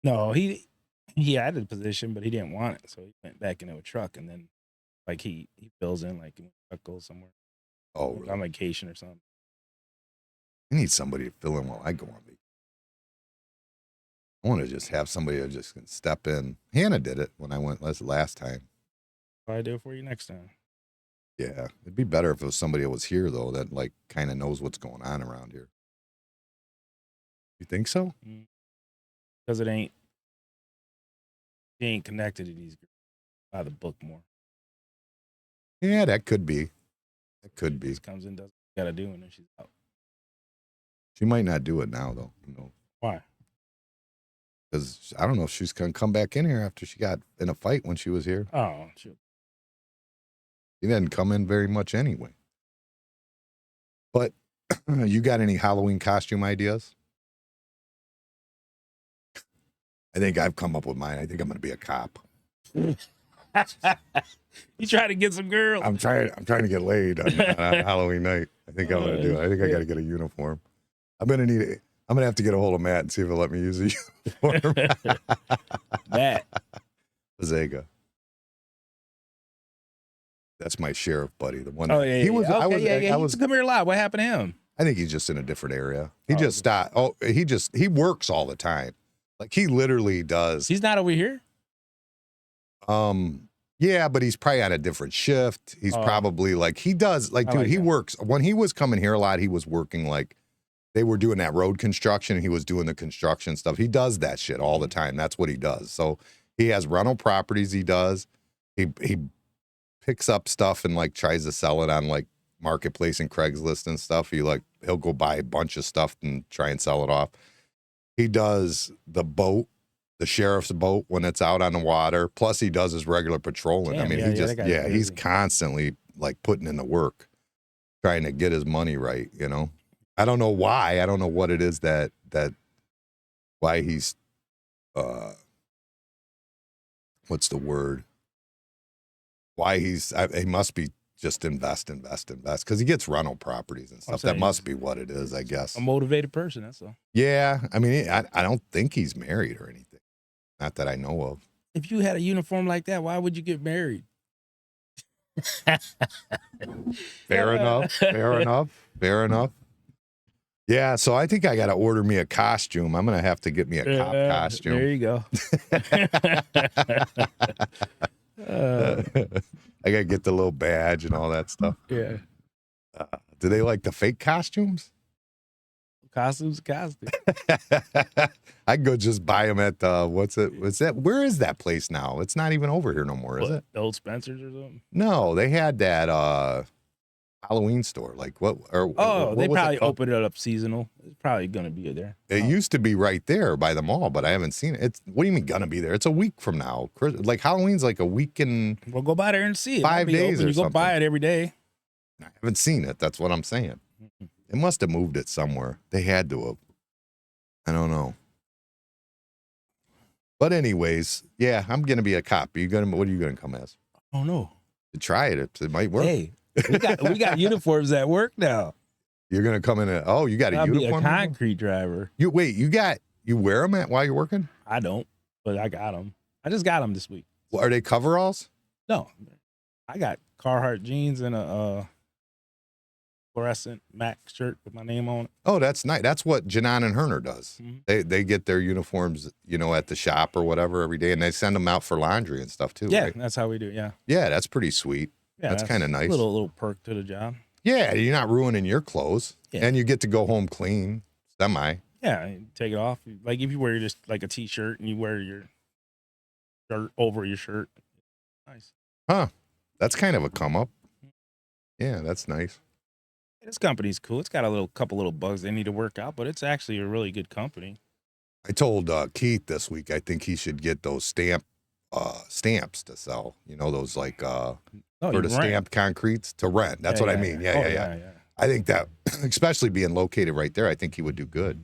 No, he had a position, but he didn't want it, so he went back into a truck, and then like he fills in like a truck goes somewhere. Oh, like really? on vacation or something. I need somebody to fill in while I go on vacation. I want to just have somebody that just can step in. Hannah did it when I went last time. I'll do it for you next time. Yeah, it'd be better if it was somebody that was here though, that like kind of knows what's going on around here. You think so? Because he ain't connected to these girls by the book more. Yeah, that could be. It could be. Just comes in, does what she gotta do, and then she's out. She might not do it now, though. You know, Why? because I don't know if she's gonna come back in here after she got in a fight when she was here. Oh, shoot. She didn't come in very much anyway. But you got any Halloween costume ideas? I think I've come up with mine. I think I'm gonna be a cop. You try to get some girls. I'm trying to get laid on Halloween night. I think I'm gonna do it. I think I gotta get a uniform. I'm gonna have to get a hold of Matt and see if he'll let me use a uniform. Matt. Zega. That's my sheriff buddy. The one. Oh yeah. He was. Okay, I was. yeah. I He was. used to come here a lot. What happened to him? I think he's just in a different area. He Oh, just stopped. Oh, he works all the time. Like he literally does. He's not over here. Yeah, but he's probably on a different shift. He's probably like he does. Like, dude, like he that. works. When he was coming here a lot, he was working like they were doing that road construction. And he was doing the construction stuff. He does that shit all the time. That's what he does. So he has rental properties. He does. He picks up stuff and like tries to sell it on like Marketplace and Craigslist and stuff. He'll go buy a bunch of stuff and try and sell it off. He does the boat, the sheriff's boat when it's out on the water. Plus he does his regular patrolling. Damn, I mean, that guy's he's busy. constantly like putting in the work, trying to get his money right, you know? I don't know why. I don't know what it is that why he's, what's the word? Why he must be just invest. Cause he gets rental properties and stuff. saying That must be what it is, I guess. A motivated person. That's all. Yeah. I mean, I don't think he's married or anything. Not that I know of. If you had a uniform like that, why would you get married? Fair enough. Yeah, so I think I got to order me a costume. I'm going to have to get me a cop costume. There you go. I got to get the little badge and all that stuff. Yeah. Do they like the fake costumes? Costumes. I could go just buy them at what's that? Where is that place now? It's not even over here no more, is it? The Old Spencer's or something? No, they had that Halloween store. Like what? Or what they was it probably called? opened it up seasonal. It's probably gonna be there. It used to be right there by the mall, but I haven't seen it. What do you mean gonna be there? It's a week from now. Like Halloween's like a week and We'll go by there and see it. 5 days open. or You go something. buy it every day. I haven't seen it. That's what I'm saying. They must have moved it somewhere. They had to have. I don't know. But anyways, yeah, I'm gonna be a cop. What are you gonna come as? Oh no. Try it. It might work. Hey, we got uniforms at work now. You're gonna come in. You got a I'll be a uniform? concrete driver. You wear them while you're working? I don't, but I got them. I just got them this week. Well, are they coveralls? No, I got Carhartt jeans and a fluorescent Mac shirt with my name on it. Oh, that's nice. That's what Janan and Herner does. Mhm. They get their uniforms, at the shop or whatever every day, and they send them out for laundry and stuff too. Yeah, right? that's how we do it. Yeah, Yeah, that's pretty sweet. yeah, That's kinda nice. A little perk to the job. Yeah, you're not ruining your clothes, Yeah. and you get to go home clean, semi. Yeah, you take it off. Like if you wear just like a t-shirt and you wear your shirt over your shirt. Nice. Huh? That's kind of a come up. Yeah, that's nice. This company's cool. It's got a couple little bugs they need to work out, but it's actually a really good company. I told Keith this week I think he should get those stamps to sell. Those like for the stamped concretes to rent. That's what I mean. Yeah. I think that, especially being located right there, I think he would do good.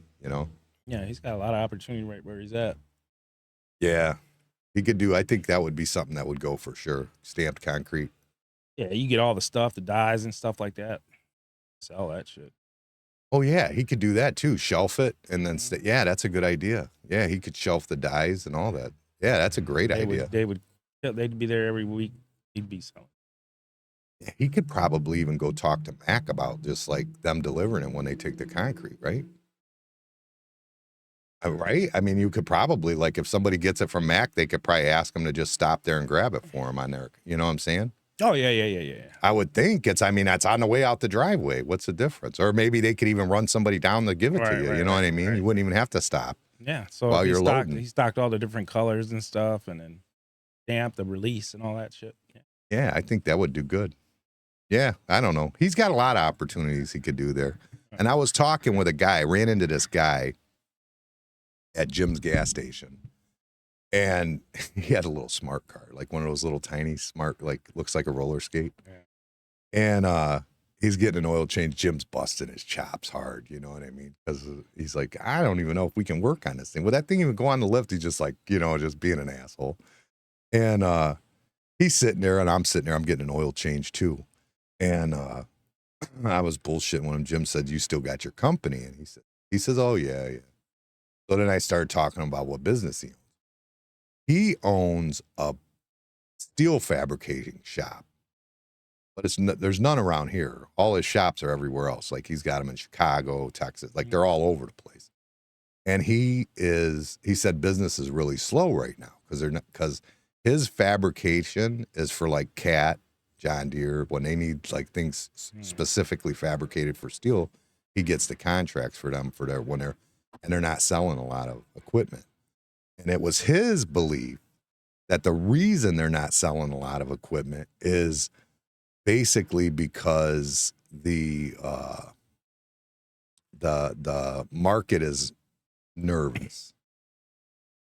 Yeah, he's got a lot of opportunity right where he's at. Yeah, he could do. I think that would be something that would go for sure. Stamped concrete. Yeah, you get all the stuff, the dyes and stuff like that. Sell that shit. Oh yeah, he could do that too. Shelf it and then yeah, that's a good idea. Yeah, he could shelf the dyes and all that. Yeah, that's a great idea. They'd be there every week. He'd be selling. Yeah, he could probably even go talk to Mac about just like them delivering it when they take the concrete, right? Right? I mean, you could probably, like, if somebody gets it from Mac, they could probably ask them to just stop there and grab it for him on there. You know what I'm saying? Oh, yeah. I would think that's on the way out the driveway. What's the difference? Or maybe they could even run somebody down to give it to you. You know what I mean? Right. You wouldn't even have to stop. Yeah. So while you're loading. He stocked all the different colors and stuff and then stamped the release and all that shit. Yeah, I think that would do good. Yeah, I don't know. He's got a lot of opportunities he could do there. And I was talking with a guy, ran into this guy at Jim's gas station. And he had a little smart car, like one of those little tiny smart, like looks like a roller skate. Yeah. And he's getting an oil change. Jim's busting his chops hard, you know what I mean? Because he's like, I don't even know if we can work on this thing. Well, that thing even go on the lift. He's just like, you know, just being an asshole. And he's sitting there and I'm sitting there. I'm getting an oil change too. And I was bullshitting with him. Jim said, you still got your company? And he says, oh, yeah. So then I started talking about what business he owns. He owns a steel fabricating shop, but there's none around here. All his shops are everywhere else. Like he's got them in Chicago, Texas, like they're all over the place. And he said business is really slow right now because his fabrication is for like Cat, John Deere, when they need like things specifically fabricated for steel, he gets the contracts for them and they're not selling a lot of equipment. And it was his belief that the reason they're not selling a lot of equipment is basically because the market is nervous.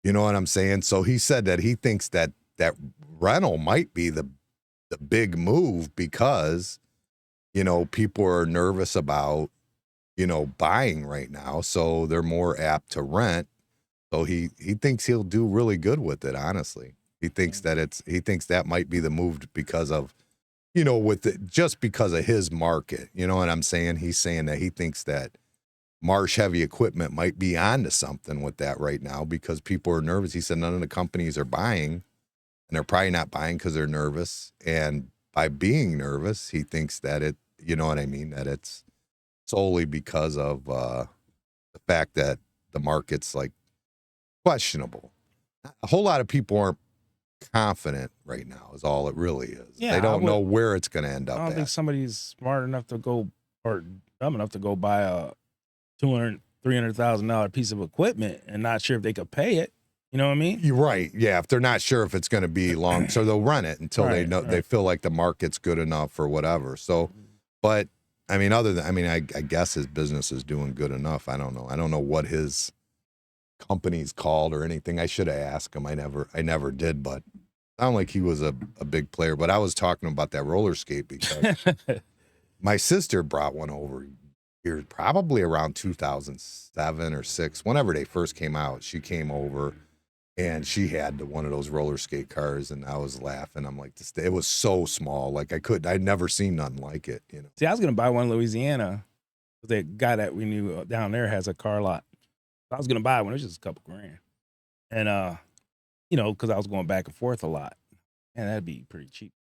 You know what I'm saying? So he said that he thinks that rental might be the big move because, you know, people are nervous about, you know, buying right now. So they're more apt to rent. So he thinks he'll do really good with it. Honestly, he thinks that might be the move because of, you know, just because of his market. You know what I'm saying? He's saying that he thinks that Marsh Heavy Equipment might be onto something with that right now because people are nervous. He said none of the companies are buying, and they're probably not buying because they're nervous. And by being nervous, he thinks that you know what I mean, that it's solely because of the fact that the market's like questionable. A whole lot of people aren't confident right now is all it really is. Yeah, they don't know where it's going to end up I don't at. think somebody's smart enough to go or dumb enough to go buy a $200,000-$300,000 piece of equipment and not sure if they could pay it. You know what I mean? You're right. Yeah, if they're not sure if it's going to be long, so they'll run it until they know they feel like the market's good enough or whatever. So, but I mean, I guess his business is doing good enough. I don't know. I don't know what his company's called or anything. I should have asked him. I never did, but I don't like he was a big player. But I was talking about that roller skate because my sister brought one over here probably around 2007 or 6, whenever they first came out. She came over and she had one of those roller skate cars, and I was laughing. I'm like, it was so small. Like I'd never seen nothing like it, you know. See, I was going to buy one in Louisiana. The guy that we knew down there has a car lot. I was going to buy one. It was just a couple grand. And, you know, because I was going back and forth a lot. And that'd be pretty cheap.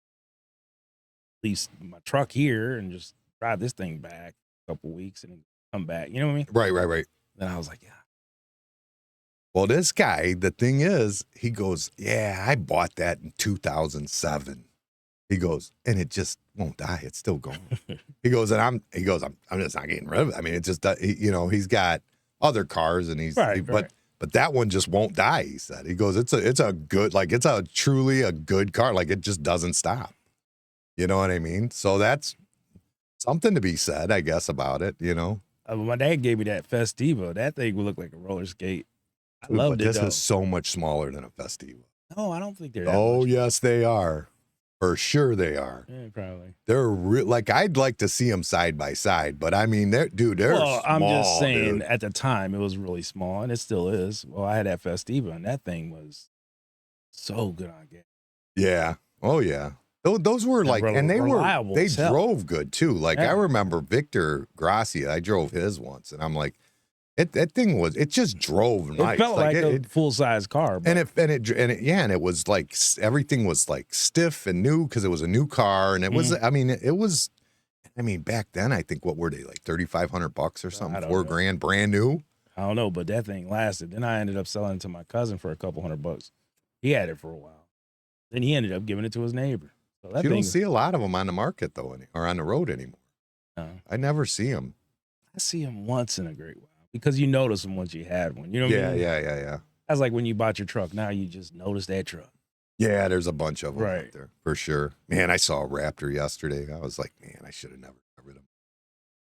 Lease my truck here and just drive this thing back a couple weeks and come back. You know what I mean? Right. Then I was like, yeah. Well, this guy, the thing is, he goes, yeah, I bought that in 2007. He goes, and it just won't die. It's still going. He goes, I'm just not getting rid of it. I mean, it just, you know, he's got other cars and but that one just won't die. He said, he goes, it's a good, like, it's a truly a good car. Like, it just doesn't stop. You know what I mean? So that's something to be said, I guess, about it, you know? My dad gave me that Festiva. That thing would look like a roller skate. I loved it. This is so much smaller than a Festiva. No, I don't think they're that Oh, much. yes, they are. For sure they are. Yeah, probably. They're like, I'd like to see them side by side, but I mean, they're small, I'm just saying, dude. at the time, it was really small, and it still is. Well, I had that Festiva, and that thing was so good on gas. Yeah. Oh, yeah. Those were like, and they drove good too. Like, I remember Victor Gracia, I drove his once, and I'm like, that thing it just drove nice. It felt like a full size car. But. And it was like, everything was like stiff and new because it was a new car. And it was, I mean, back then, I think, what were they, like $3,500 or something? $4,000, brand new? I don't know, but that thing lasted. Then I ended up selling it to my cousin for a couple $100. He had it for a while. Then he ended up giving it to his neighbor. So you don't see a lot of them on the market, though, or on the road anymore. No. I never see them. I see them once in a great while. Because you notice them once you had one. You know what I mean? Yeah. That's like when you bought your truck. Now you just notice that truck. Yeah, there's a bunch of them Right. out there for sure. Man, I saw a raptor yesterday. I was like, man, I should have never got rid of him.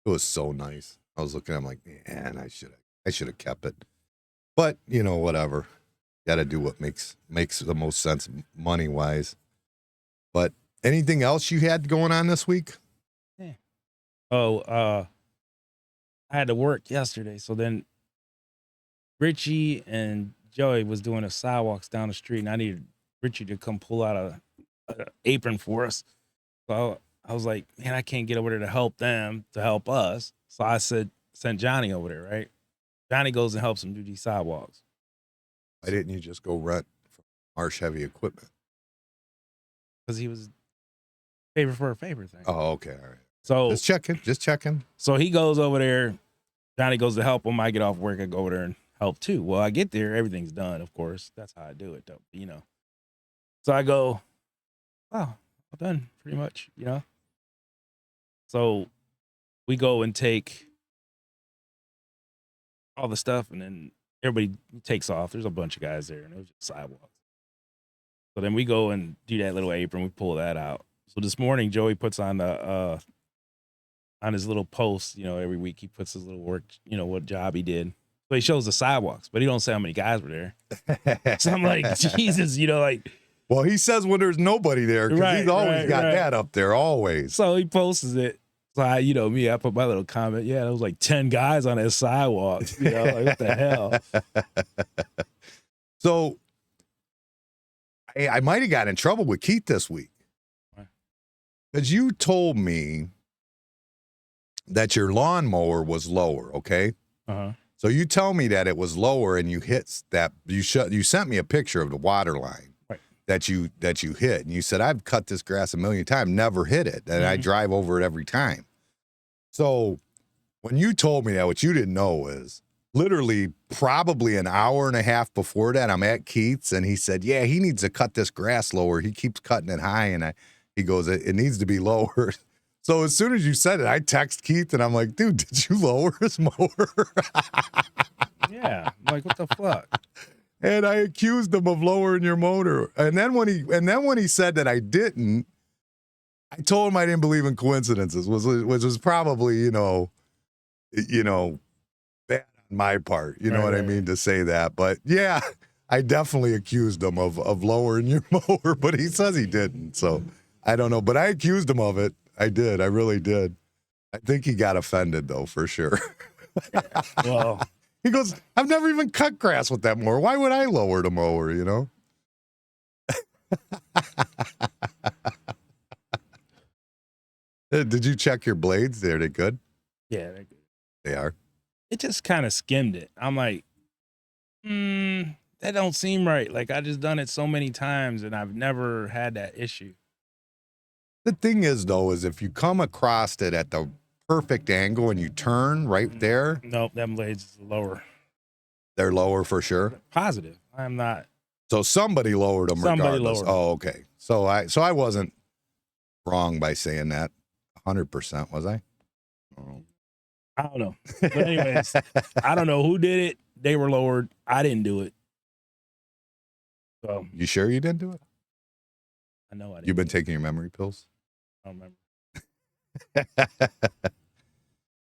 It was so nice. I was looking at him like, man, I should have kept it. But whatever. Got to do what makes the most sense money wise. But anything else you had going on this week? I had to work yesterday, so then Richie and Joey was doing the sidewalks down the street, and I needed Richie to come pull out a apron for us. So I was like, man, I can't get over there to help them, to help us. So I sent Johnny over there, right? Johnny goes and helps him do these sidewalks. Why didn't you just go rent from Marsh Heavy Equipment? Because he was favor for a favor thing. Oh, okay, all right. So Just checking. So he goes over there. Johnny goes to help him. I get off work. I go over there and help too. Well, I get there. Everything's done, of course. That's how I do it, though. So I go, wow, all done pretty much, So we go and take all the stuff, and then everybody takes off. There's a bunch of guys there, and it was just sidewalks. So then we go and do that little apron. We pull that out. So this morning, Joey puts on on his little post, every week he puts his little work, what job he did. So he shows the sidewalks, but he don't say how many guys were there. So I'm like, Jesus, Well, he says when there's nobody there because he's always got that up there, always. So he posts it. So I put my little comment. Yeah, there was like 10 guys on that sidewalk. Like, what the hell? So I might have got in trouble with Keith this week because you told me that your lawnmower was lower, okay? Uh-huh. So you tell me that it was lower, and you hit that. You sent me a picture of the water line that you hit, and you said, I've cut this grass a million times, never hit it, and I drive over it every time. So when you told me that, what you didn't know is literally probably an hour and a half before that, I'm at Keith's, and he said, yeah, he needs to cut this grass lower. He keeps cutting it high, and he goes, it needs to be lower. So as soon as you said it, I text Keith, and I'm like, dude, did you lower his mower? Yeah. I'm like, what the fuck? And I accused him of lowering your motor. And then when he said that I didn't, I told him I didn't believe in coincidences, which was probably, bad on my part. You know what I mean, to say that. But yeah, I definitely accused him of lowering your mower, but he says he didn't. So I don't know. But I accused him of it. I did. I really did. I think he got offended, though, for sure. Well, he goes, I've never even cut grass with that mower. Why would I lower the mower, Did you check your blades? Are they good? yeah, they're good. They are. It just kind of skimmed it. I'm like, that don't seem right. Like, I just done it so many times, and I've never had that issue. The thing is, though, is if you come across it at the perfect angle and you turn right there. Nope, them blades is lower. They're lower for sure. Positive. I'm not. So somebody lowered them regardless. Oh, okay. So I wasn't wrong by saying that 100%, was I? Oh. I don't know. But anyways, I don't know who did it. They were lowered. I didn't do it. So You sure you didn't do it? I know I didn't. You've been taking your memory pills? I don't remember.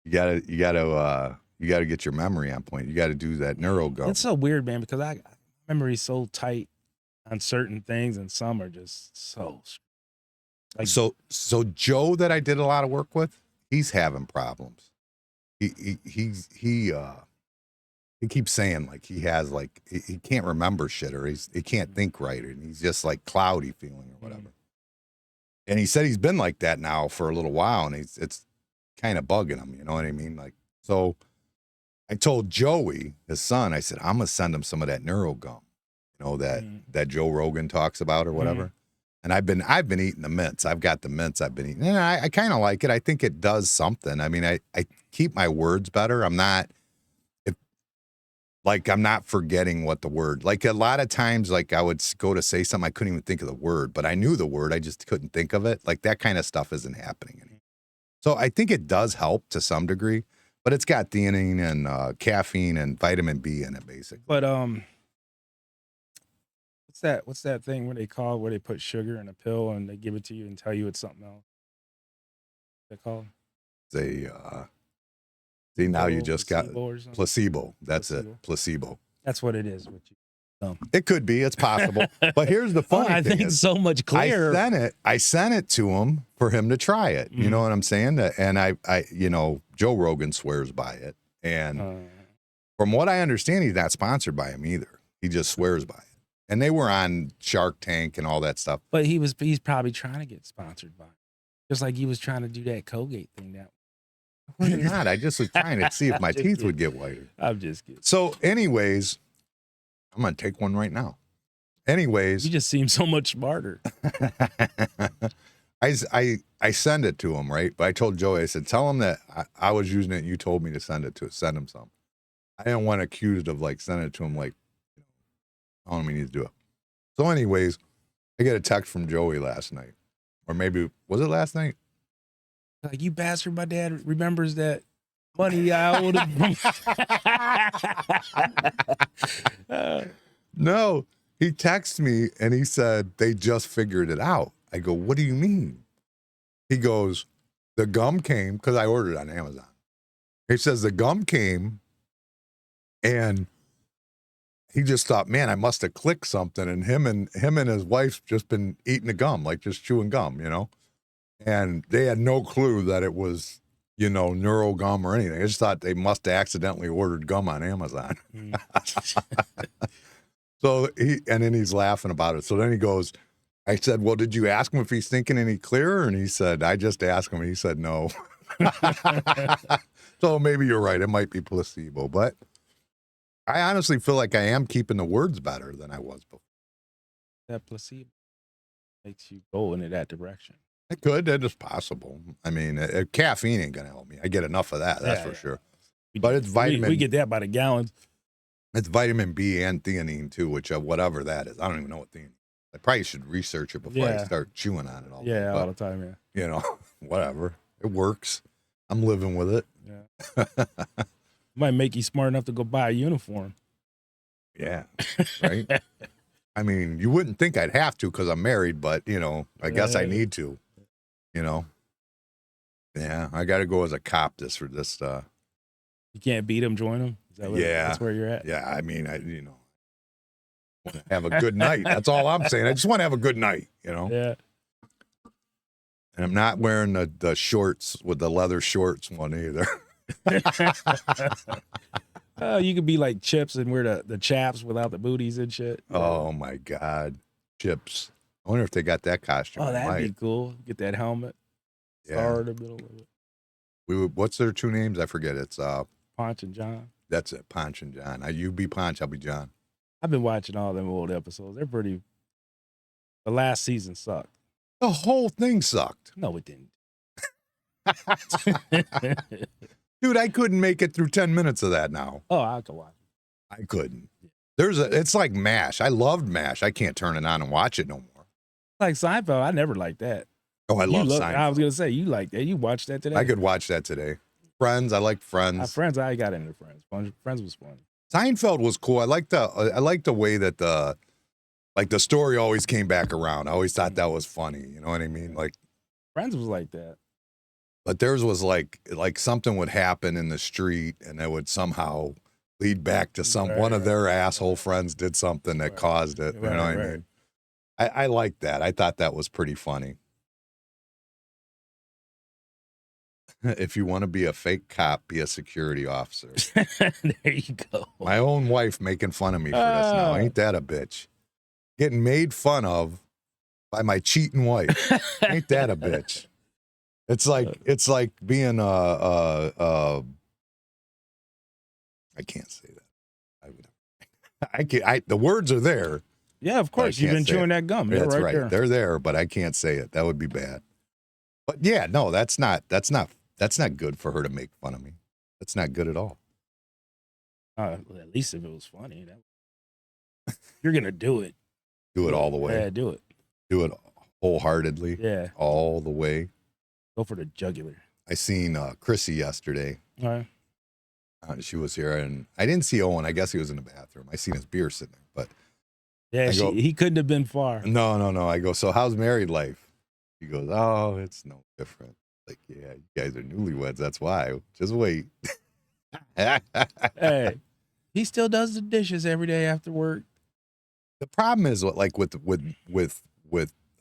You gotta get your memory on point. You gotta do that neuro go. It's so weird, man, because I memory's so tight on certain things, and some are just so. Like, So Joe that I did a lot of work with, he's having problems. He keeps saying like he has like he can't remember shit, or he can't think right, and he's just like cloudy feeling or whatever. And he said he's been like that now for a little while, and it's kind of bugging him. You know what I mean? Like, so I told Joey, his son, I said, I'm gonna send him some of that neuro gum, that Joe Rogan talks about or whatever. And I've been eating the mints. I've got the mints I've been eating. And I kind of like it. I think it does something. I mean, I keep my words better. I'm not forgetting what the word, like a lot of times, like I would go to say something, I couldn't even think of the word, but I knew the word. I just couldn't think of it. Like that kind of stuff isn't happening anymore. So I think it does help to some degree, but it's got theanine and caffeine and vitamin B in it, basically. but What's that thing where they put sugar in a pill and they give it to you and tell you it's something else? What's that called? They see now you just got Placebo or something? placebo. That's Placebo. it. Placebo. That's what it is. It could be. It's possible. But here's the funny I thing think is, so much clearer. I sent it to him for him to try it. You know what I'm saying? And I Joe Rogan swears by it. And from what I understand, he's not sponsored by him either. He just swears by it. And they were on Shark Tank and all that stuff. But he's probably trying to get sponsored by it. Just like he was trying to do that Colgate thing now. Why not? I just was trying to see if my teeth would get whiter. I'm just kidding. So, anyways, I'm gonna take one right now. Anyways, You just seem so much smarter. I send it to him, right? But I told Joey, I said, tell him that I was using it. And you told me to send him some. I didn't want accused of like sending it to him like, I don't mean he needs to do it. So, anyways, I get a text from Joey last night, or maybe was it last night? Like, you bastard, my dad remembers that money I owed him. No, he texted me and he said they just figured it out. I go, what do you mean? He goes, the gum came, because I ordered it on Amazon. He says the gum came and he just thought, man, I must have clicked something. And him and his wife's just been eating the gum, like just chewing gum, And they had no clue that it was, neuro gum or anything. I just thought they must have accidentally ordered gum on Amazon. So then he's laughing about it. So then he goes, I said, well, did you ask him if he's thinking any clearer? And he said, I just asked him. And he said, no. So maybe you're right. It might be placebo. But I honestly feel like I am keeping the words better than I was before. That placebo makes you go in that direction. It could. That is possible. I mean, caffeine ain't going to help me. I get enough of that. That's for sure. But it's vitamin. We get that by the gallons. It's vitamin B and theanine, too, which whatever that is. I don't even know what theanine is. I probably should research it before I start chewing on it all day. Yeah, all the time, yeah. Whatever. It works. I'm living with it. Yeah. Might make you smart enough to go buy a uniform. Yeah. Right? I mean, you wouldn't think I'd have to because I'm married, but, I guess I need to, Yeah, I got to go as a cop this. You can't beat them, join them? Is that that's where you're at? Yeah, I mean, want to have a good night. That's all I'm saying. I just want to have a good night, Yeah. And I'm not wearing the shorts with the leather shorts one either. You could be like Chips and wear the chaps without the booties and shit. Oh, my God. Chips. I wonder if they got that costume. Oh, that'd be cool. Get that helmet. Star in the middle of it. What's their two names? I forget. It's Ponch and John. That's it. Ponch and John. You be Ponch, I'll be John. I've been watching all them old episodes. They're pretty. The last season sucked. The whole thing sucked. No, it didn't. Dude, I couldn't make it through 10 minutes of that now. Oh, I could watch it. I couldn't. It's like MASH. I loved MASH. I can't turn it on and watch it no more. Like Seinfeld, I never liked that. Oh, I love Seinfeld. I was gonna say you like that. You watched that today. I could watch that today. Friends, I liked Friends. Friends, I got into Friends. Friends was fun. Seinfeld was cool. I liked the way that the story always came back around. I always thought that was funny. You know what I mean? Like Friends was like that. But theirs was like something would happen in the street and it would somehow lead back to one of their asshole friends did something that caused it. You know what I mean? I liked that. I thought that was pretty funny. If you want to be a fake cop, be a security officer. There you go. My own wife making fun of me for this now. Ain't that a bitch? Getting made fun of by my cheating wife. Ain't that a bitch? It's like being I can't say that. I can't. The words are there. Yeah, of course. You've been chewing that gum. That's right there. They're there, but I can't say it. That would be bad. But yeah, no, that's not good for her to make fun of me. That's not good at all. Well, at least if it was funny, you're gonna do it. Do it all the way. Yeah, do it. Do it wholeheartedly. Yeah, all the way. Go for the jugular. I seen Chrissy yesterday. All right. She was here, and I didn't see Owen. I guess he was in the bathroom. I seen his beer sitting there, but Yeah, I go- he couldn't have been far. No. I go, so how's married life? He goes, oh, it's no different. Like, yeah, you guys are newlyweds. That's why. Just wait. Hey, he still does the dishes every day after work. The problem is like with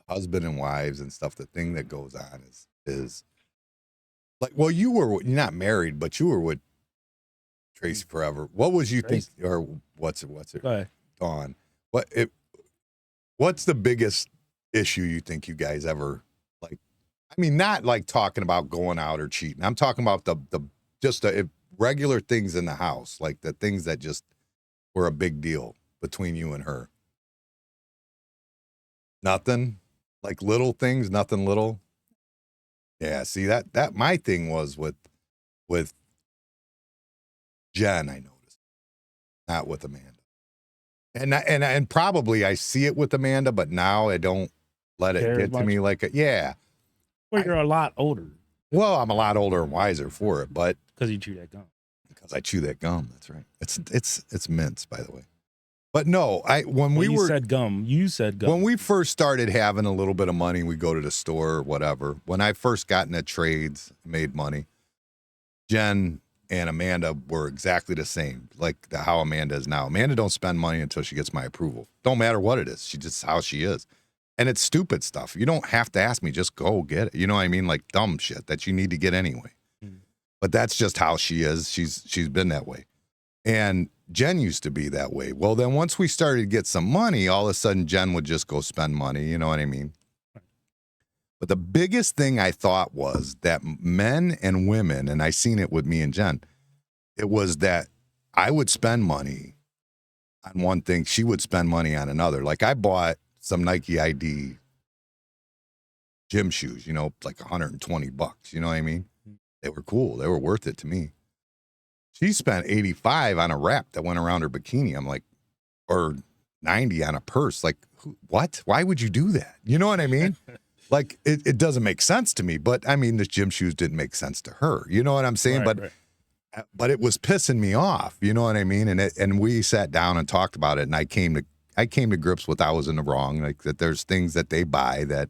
husband and wives and stuff, the thing that goes on is like, well, you're not married, but you were with Tracy forever. What was you Tracy? think, or what's it? Go ahead. Dawn. What's the biggest issue you think you guys ever like? I mean, not like talking about going out or cheating. I'm talking about the regular things in the house, like the things that just were a big deal between you and her. Nothing, like little things, nothing little. Yeah, see that my thing was with Jen, I noticed, not with Amanda. And probably I see it with Amanda, but now I don't let it Care get as to much? me like yeah. Well, you're a lot older Well, I'm a lot older and wiser for it, but because you chew that gum. because I chew that gum, that's right. It's mints, by the way. But no, You said gum. You said gum. when we first started having a little bit of money, we go to the store or whatever. When I first got into trades, made money, Jen and Amanda were exactly the same, like how Amanda is now. Amanda don't spend money until she gets my approval. Don't matter what it is. She just how she is. And it's stupid stuff. You don't have to ask me. Just go get it. You know what I mean? Like dumb shit that you need to get anyway. But that's just how she is. She's been that way. And Jen used to be that way. Well, then once we started to get some money, all of a sudden Jen would just go spend money. You know what I mean? But the biggest thing I thought was that men and women, and I seen it with me and Jen, it was that I would spend money on one thing. She would spend money on another. Like I bought some Nike ID gym shoes, you know, like $120. You know what I mean? They were cool. They were worth it to me. She spent $85 on a wrap that went around her bikini. I'm like, or $90 on a purse. Like, what? Why would you do that? You know what I mean? Like, it doesn't make sense to me. But I mean, the gym shoes didn't make sense to her. You know what I'm saying? Right. But it was pissing me off. You know what I mean? And we sat down and talked about it. And I came to grips with I was in the wrong. Like that, there's things that they buy that.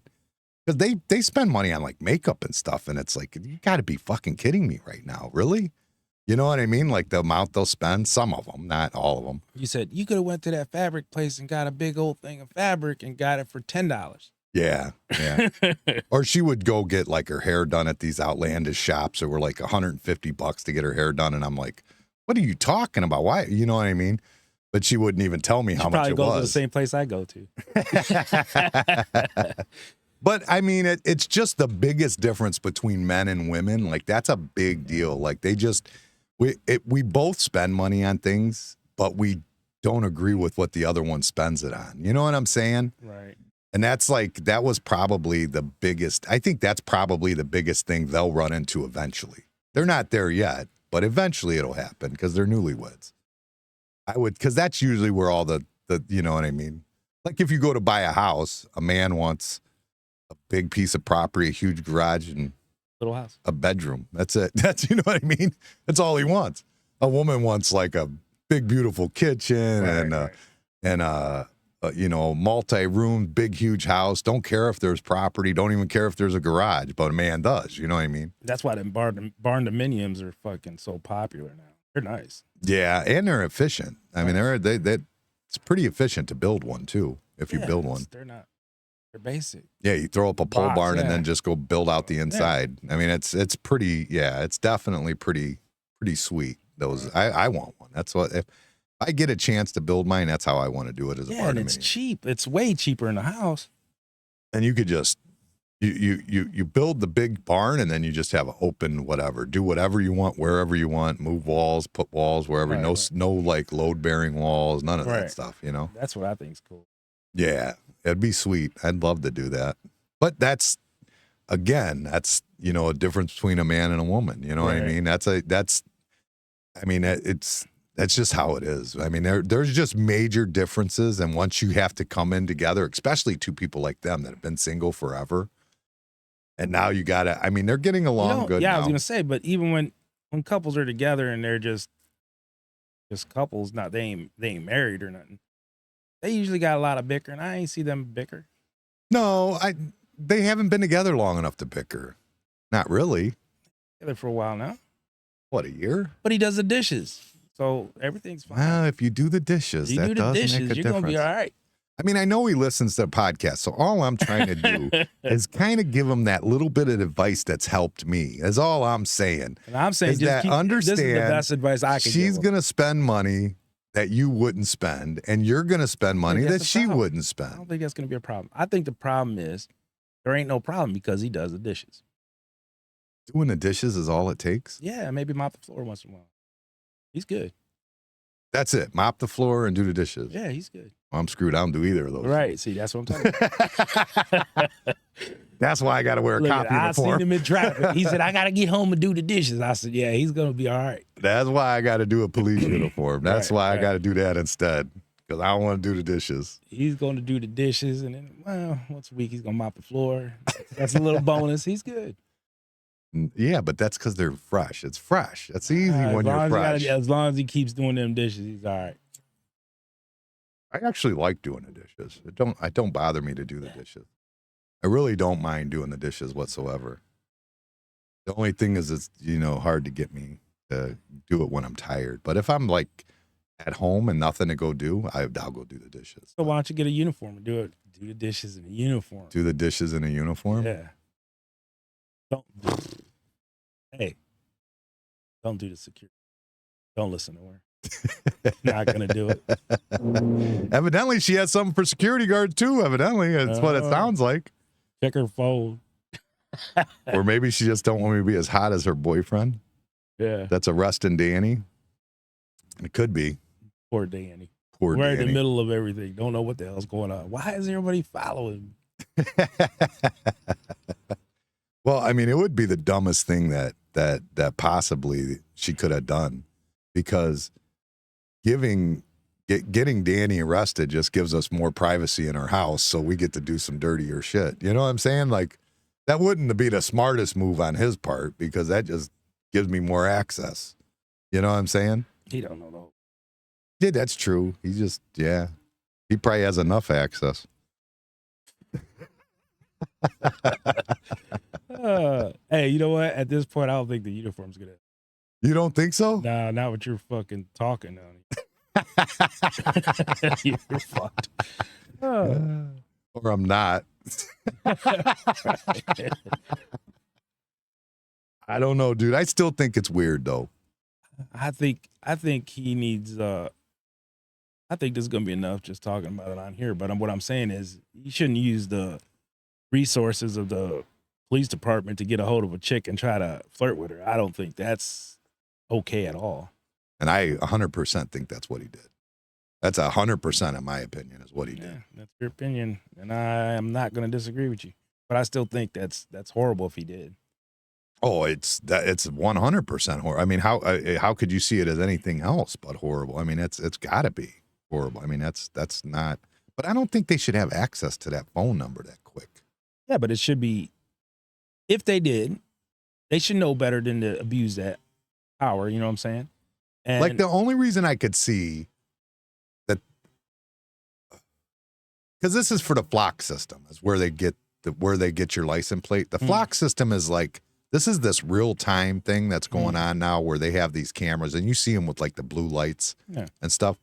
Because they spend money on like makeup and stuff, and it's like you got to be fucking kidding me right now, really? You know what I mean? Like the amount they'll spend, some of them, not all of them. You said you could have went to that fabric place and got a big old thing of fabric and got it for $10. Yeah. Or she would go get like her hair done at these outlandish shops that were like $150 to get her hair done, and I'm like, what are you talking about? Why? You know what I mean? But she wouldn't even tell me how much it was. Probably goes to the same place I go to. But I mean, it's just the biggest difference between men and women. Like that's a big deal. Like we both spend money on things, but we don't agree with what the other one spends it on. You know what I'm saying? Right. And that was probably the biggest. I think that's probably the biggest thing they'll run into eventually. They're not there yet, but eventually it'll happen because they're newlyweds. Because that's usually where all the you know what I mean? Like if you go to buy a house, a man wants a big piece of property, a huge garage, and Little house. a bedroom. That's it. That's, you know what I mean? That's all he wants. A woman wants like a big, beautiful kitchen and you know, multi-room, big, huge house. Don't care if there's property. Don't even care if there's a garage, but a man does. You know what I mean? That's why them barn dominiums are fucking so popular now. They're nice. Yeah, and they're efficient. I mean, it's pretty efficient to build one too. If you build one, They're not. They're basic. yeah, you throw up a pole barn and yeah. then just go build out the inside. I mean, it's pretty. Yeah, it's definitely pretty sweet. Those I want one. That's what if I get a chance to build mine. That's how I want to do it as a Yeah, barn and it's dominium. cheap. It's way cheaper in the house. And you could just you build the big barn and then you just have an open whatever. Do whatever you want wherever you want. Move walls, put walls wherever. Right. No like load bearing walls. None of that Right. stuff. You know. That's what I think is cool. Yeah, it'd be sweet. I'd love to do that. But that's you know, a difference between a man and a woman. You know what I Right. mean? That's just how it is. I mean, there's just major differences, and once you have to come in together, especially two people like them that have been single forever, and now you gotta. I mean, they're getting along good. Yeah, now. I was gonna say, but even when couples are together and they're just couples, they ain't married or nothing. They usually got a lot of bickering. I ain't see them bicker. No, they haven't been together long enough to bicker. Not really. Together for a while now. What, a year? But he does the dishes, so everything's fine. Well, if you do the dishes, you that do the does dishes, make a you're difference. gonna be all right. I mean, I know he listens to the podcast, so all I'm trying to do is kind of give him that little bit of advice that's helped me. That's all I'm saying. And I'm saying, Is just that keep, understand this is the best advice I can she's give. going to spend money that you wouldn't spend, and you're going to spend money that's that the she problem. wouldn't I spend. don't think that's gonna be a problem. I think the problem is there ain't no problem because he does the dishes. Doing the dishes is all it takes? Yeah, maybe mop the floor once in a while. He's good. That's it. Mop the floor and do the dishes. Yeah, he's good. Well, I'm screwed. I don't do either of those. Right. See, that's what I'm talking about. That's why I got to wear a Look, cop I uniform. seen him in traffic. He said, I got to get home and do the dishes. I said, yeah, he's going to be all right. That's why I got to do a police uniform. That's Right, why I right. got to do that instead, because I don't want to do the dishes. He's going to do the dishes. And then, well, once a week, he's going to mop the floor. That's a little bonus. He's good. Yeah, but that's because they're fresh. It's fresh. That's easy when you're fresh. As long as he keeps doing them dishes, he's all right. I actually like doing the dishes. It don't bother me to do the dishes. I really don't mind doing the dishes whatsoever. The only thing is it's, hard to get me to do it when I'm tired. But if I'm like at home and nothing to go do, I'll go do the dishes. So why don't you get a uniform and do it? Do the dishes in a uniform. Do the dishes in a uniform? Yeah. Don't do the security. Don't listen to her. Not gonna do it. Evidently, she has something for security guards too. Evidently, that's what it sounds like. Check her phone. Or maybe she just don't want me to be as hot as her boyfriend. Yeah. That's arresting Danny. It could be. Poor Danny. Poor We're Danny. in the middle of everything. Don't know what the hell's going on. Why is everybody following? Well, I mean, it would be the dumbest thing that possibly she could have done, because getting Danny arrested just gives us more privacy in our house, so we get to do some dirtier shit. You know what I'm saying? Like, that wouldn't be the smartest move on his part, because that just gives me more access. You know what I'm saying? He don't know though. Yeah, that's true. He probably has enough access. Hey, you know what? At this point, I don't think the uniform's gonna. You don't think so? Nah, not what you're fucking talking on. You're fucked. Or I'm not. I don't know, dude. I still think it's weird, though. I think he needs. I think this is gonna be enough just talking about it on here. But what I'm saying is, you shouldn't use the resources of the police department to get a hold of a chick and try to flirt with her. I don't think that's okay at all. And I 100% think that's what he did. That's 100% in my opinion is what he did. That's your opinion, and I am not going to disagree with you. But I still think that's horrible if he did. Oh, it's 100% horrible. I mean, how could you see it as anything else but horrible? I mean, it's got to be horrible. I mean, that's not. But I don't think they should have access to that phone number that quick. Yeah, but it should be. If they did, they should know better than to abuse that power. You know what I'm saying? And Like, the only reason I could see that, because this is for the flock system, is where they get your license plate. The flock system is like, this is this real time thing that's going on now, where they have these cameras and you see them with like the blue lights and stuff.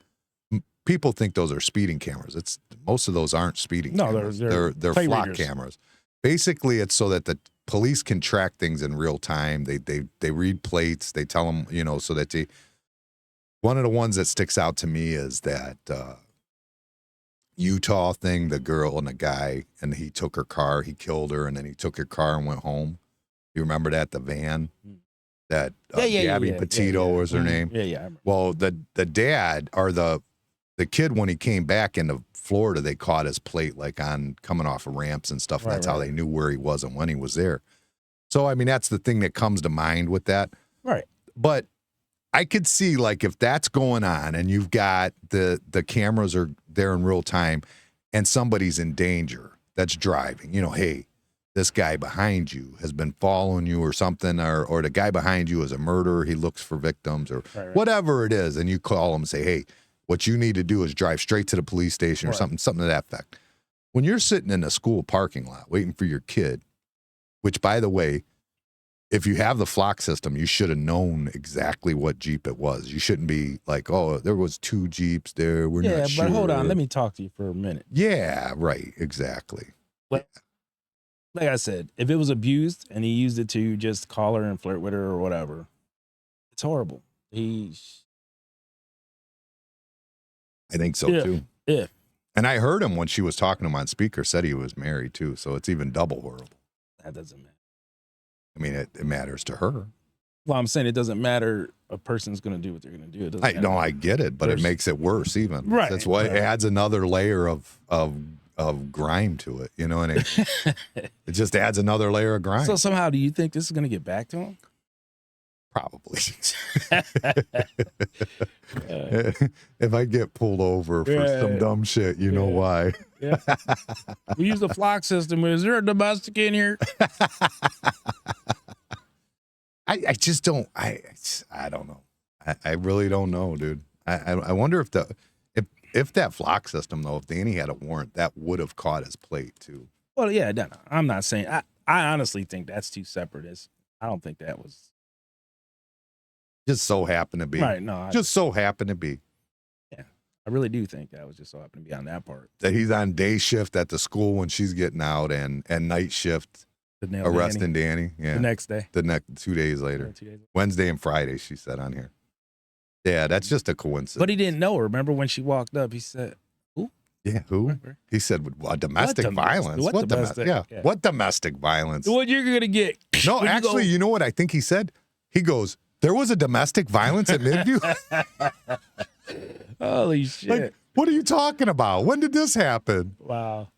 People think those are speeding cameras. Most of those aren't speeding cameras. They're plate flock readers. cameras. Basically, it's so that the police can track things in real time. They read plates. They tell them, so that they. One of the ones that sticks out to me is that Utah thing, the girl and the guy, and he took her car, he killed her, and then he took her car and went home. You remember that? The van? That Gabby Petito was her name? Yeah, yeah. I remember. Well, the dad, or the kid, when he came back into Florida, they caught his plate like on coming off of ramps and stuff. And that's how they knew where he was and when he was there. So, I mean, that's the thing that comes to mind with that. Right. But I could see, like, if that's going on and you've got the cameras are there in real time and somebody's in danger that's driving, hey, this guy behind you has been following you or something, or the guy behind you is a murderer. He looks for victims or whatever it is. And you call him and say, hey, What you need to do is drive straight to the police station or Right. something to that effect. When you're sitting in a school parking lot waiting for your kid, which, by the way, if you have the flock system, you should have known exactly what Jeep it was. You shouldn't be like, oh, there was 2 Jeeps there. We're Yeah, not sure. but hold on. Let me talk to you for a minute. Yeah, right. Exactly. Like I said, if it was abused and he used it to just call her and flirt with her or whatever, it's horrible. I think so, If- too. if. And I heard him when she was talking to him on speaker, said he was married, too. So it's even double horrible. That doesn't matter. I mean, it matters to her. Well, I'm saying it doesn't matter. A person's going to do what they're going to do. It doesn't I matter. know, I get it, but it There's- makes it worse even. Right, That's why it right. adds another layer of grime to it. You know what I mean? It just adds another layer of grime. So somehow, do you think this is going to get back to him? Probably. If I get pulled over for some dumb shit, you know why. Yeah. We use the flock system. Is there a domestic in here? I just don't. I don't know. I really don't know, dude. I wonder if that flock system though, if Danny had a warrant, that would have caught his plate too. Well, yeah, no, I'm not saying. I honestly think that's two separate. I don't think that was Just so happened to be. right. No, Just so happened to be I really do think that was just so happened to be on that part. that he's on day shift at the school when she's getting out, and night shift To nail arresting Danny. Yeah, the next day. the next 2 days later, 2 days later. Wednesday and Friday. She said on here. Yeah, that's just a coincidence. But he didn't know her. Remember when she walked up? He said, Yeah, who? Remember? He said domestic violence. what domestic- Yeah. yeah. What domestic violence? "What you're gonna get?" No, when you go- actually, you know what I think he said? He goes, there was a domestic violence at Midview? Holy shit! Like, what are you talking about? When did this happen? Wow.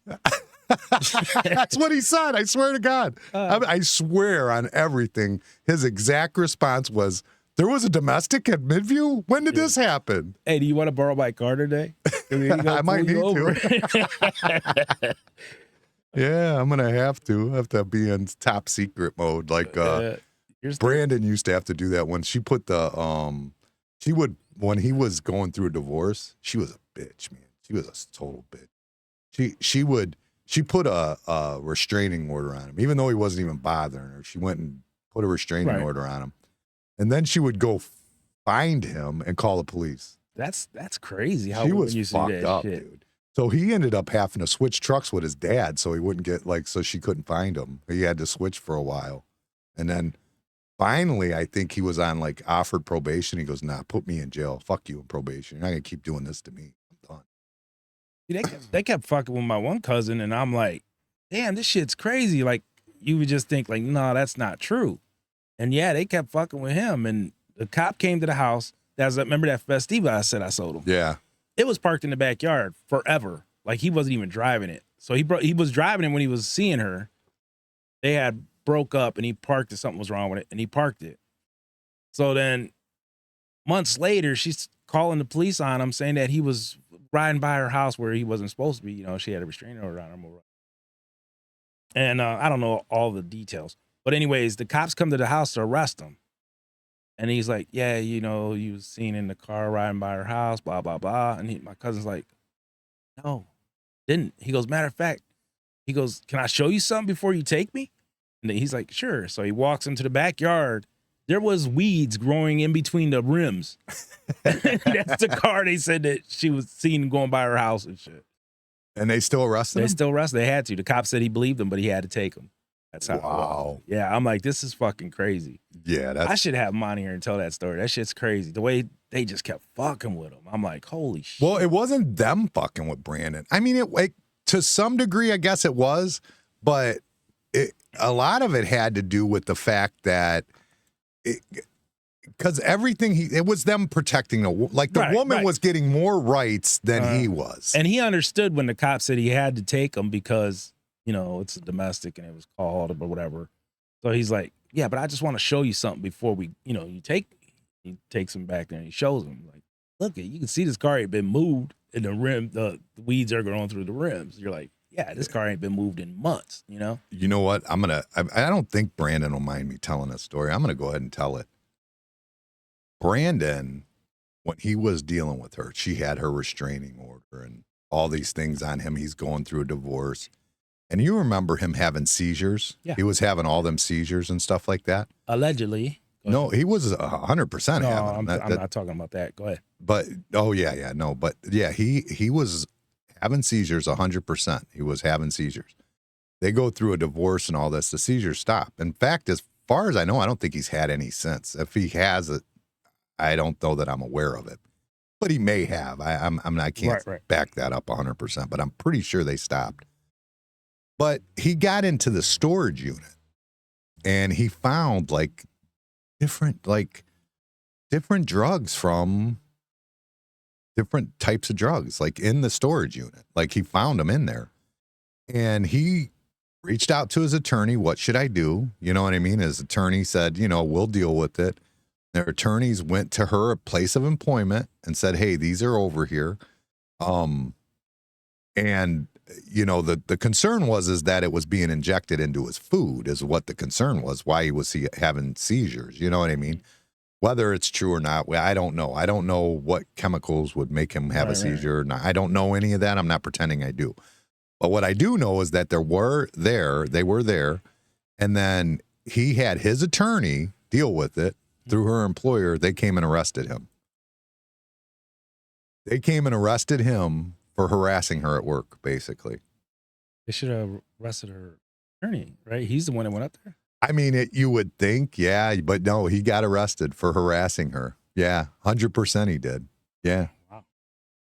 That's what he said. I swear to God. I swear on everything. His exact response was, there was a domestic at Midview? When did this happen? Hey, do you want to borrow my car today? I might need to. Yeah, I'm going to have to be in top secret mode. Like, Brandon used to have to do that when she put the when he was going through a divorce. She was a bitch, man. She was a total bitch. She put a restraining order on him, even though he wasn't even bothering her. She went and put a restraining order on him, and then she would go find him and call the police. That's crazy. How She women was used to do fucked that up, shit. dude. So he ended up having to switch trucks with his dad, so he wouldn't get so she couldn't find him. He had to switch for a while, and then finally, I think he was on offered probation. He goes, "Nah, put me in jail. Fuck you in probation. You're not gonna keep doing this to me. I'm done." See, they kept fucking with my one cousin, and I'm like, damn, this shit's crazy. Like, you would just think, no, that's not true. And yeah, they kept fucking with him. And the cop came to the house. Remember that Festiva I said I sold him? Yeah. It was parked in the backyard forever. Like, he wasn't even driving it. So he was driving it when he was seeing her. They had broke up, and he parked it. Something was wrong with it, and he parked it. So then months later, she's calling the police on him, saying that he was riding by her house where he wasn't supposed to be. She had a restraining order on him. And I don't know all the details. But anyways, the cops come to the house to arrest him. And he's like, yeah, he was seen in the car riding by her house, blah, blah, blah. And my cousin's like, no, didn't. He goes, matter of fact, he goes, can I show you something before you take me? And then he's like, sure. So he walks into the backyard. There was weeds growing in between the rims. That's the car they said that she was seen going by her house and shit. And they still arrested They him? still arrested. They had to. The cop said he believed him, but he had to take him. That's how. Wow. Yeah, I'm like, this is fucking crazy. Yeah, I should have him on here and tell that story. That shit's crazy. The way they just kept fucking with him. I'm like, holy shit. Well, it wasn't them fucking with Brandon. I mean, it to some degree, I guess it was, but a lot of it had to do with the fact that because everything it was them protecting the woman was getting more rights than he was. And he understood when the cop said he had to take him because, it's a domestic and it was called or whatever. So he's like, yeah, but I just want to show you something before we, he takes him back there and he shows him like, look, you can see this car ain't been moved and the rim, the weeds are going through the rims. You're like, yeah, this car ain't been moved in months, You know what? I don't think Brandon will mind me telling this story. I'm going to go ahead and tell it. Brandon when he was dealing with her, she had her restraining order and all these things on him. He's going through a divorce. And you remember him having seizures? Yeah. He was having all them seizures and stuff like that. Allegedly. No, he was 100% No, having I'm, them. I'm not talking about that. Go ahead. But he was having seizures 100%. He was having seizures. They go through a divorce and all this. The seizures stop. In fact, as far as I know, I don't think he's had any since. If he has it, I don't know that I'm aware of it. But he may have. I can't back that up 100%. But I'm pretty sure they stopped. But he got into the storage unit, and he found different drugs from different types of drugs, like in the storage unit. Like he found them in there, and he reached out to his attorney. What should I do? You know what I mean? His attorney said, we'll deal with it. Their attorneys went to her place of employment and said, hey, these are over here. And the concern is that it was being injected into his food is what the concern was. Why was he having seizures? You know what I mean? Whether it's true or not, I don't know. I don't know what chemicals would make him have a seizure. Right. I don't know any of that. I'm not pretending I do. But what I do know is that they were there, and then he had his attorney deal with it through her employer. They came and arrested him. They came and arrested him for harassing her at work, basically. They should have arrested her attorney, right? He's the one that went up there. I mean, you would think, yeah, but no, he got arrested for harassing her. Yeah, 100% he did. Yeah. Wow.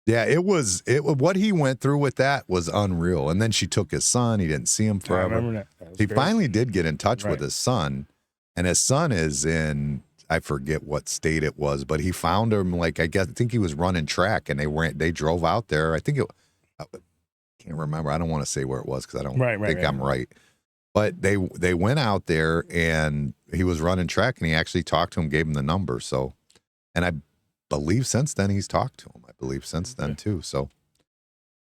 Yeah, what he went through with that was unreal. And then she took his son. He didn't see him forever. I remember that. He finally did get in touch with his son, and his son is in, I forget what state it was, but he found him, I think he was running track, and they drove out there. I can't remember. I don't want to say where it was because I don't think I'm right. But they went out there, and he was running track, and he actually talked to him, gave him the number. So, and I believe since then he's talked to him. I believe since then too. So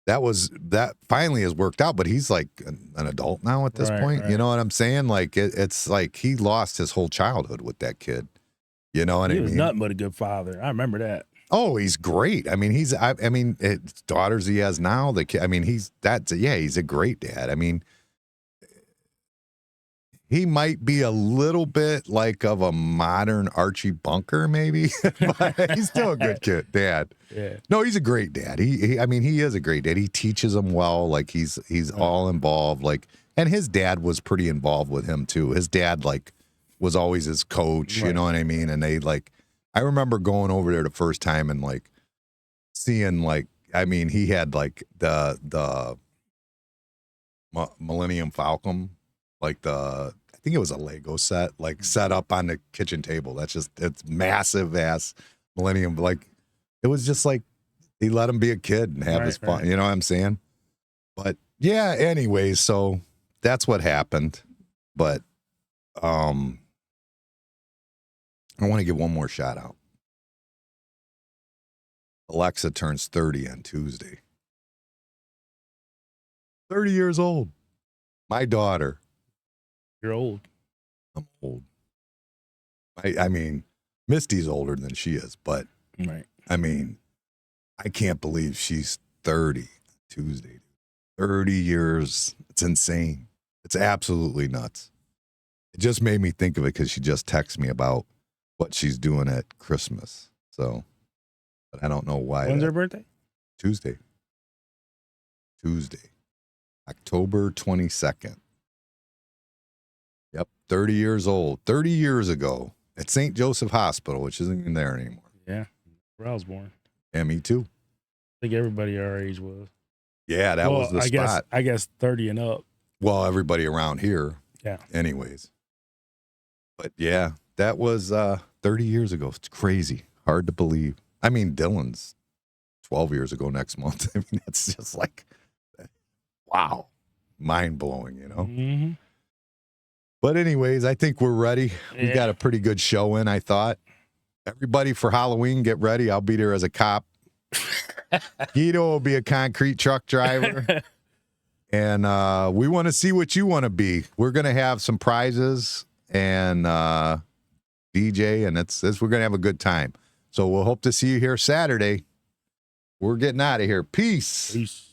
that finally has worked out. But he's like an adult now at this point. Right. You know what I'm saying? It's like he lost his whole childhood with that kid. You know what I mean? He was nothing but a good father. I remember that. Oh, he's great. I mean, his daughters he has now. The kid. I mean, he's a great dad. I mean. He might be a little bit like of a modern Archie Bunker, maybe, but he's still a good kid, dad. Yeah. No, he's a great dad. He is a great dad. He teaches them well. He's all involved. And his dad was pretty involved with him too. His dad was always his coach. You know what I mean? And they I remember going over there the first time and seeing he had the Millennium Falcon. I think it was a Lego set, set up on the kitchen table. It's massive ass Millennium. It was just he let him be a kid and have his fun. You know what I'm saying? But yeah, anyways, so that's what happened. But I want to give one more shout out. Alexa turns 30 on Tuesday. 30 years old. My daughter. You're old. I'm old. I mean, Misty's older than she is, but I mean, I can't believe she's 30 Tuesday. 30 years. It's insane. It's absolutely nuts. It just made me think of it because she just texted me about what she's doing at Christmas. So, but I don't know why. When's her birthday? Tuesday. October 22nd. Yep, 30 years old. 30 years ago at St. Joseph Hospital, which isn't even there anymore. Yeah, where I was born. Yeah, me too. I think everybody our age was. Yeah, that was the spot. I guess 30 and up. Well, everybody around here. Yeah. Anyways. But yeah, that was 30 years ago. It's crazy. Hard to believe. I mean, Dylan's 12 years ago next month. I mean, that's just wow. Mind blowing, you know? Mm-hmm. But anyways, I think we're ready. We got a pretty good show in, I thought. Everybody for Halloween, get ready. I'll be there as a cop. Guido will be a concrete truck driver. And we want to see what you want to be. We're going to have some prizes and DJ, and we're going to have a good time. So we'll hope to see you here Saturday. We're getting out of here. Peace. Peace.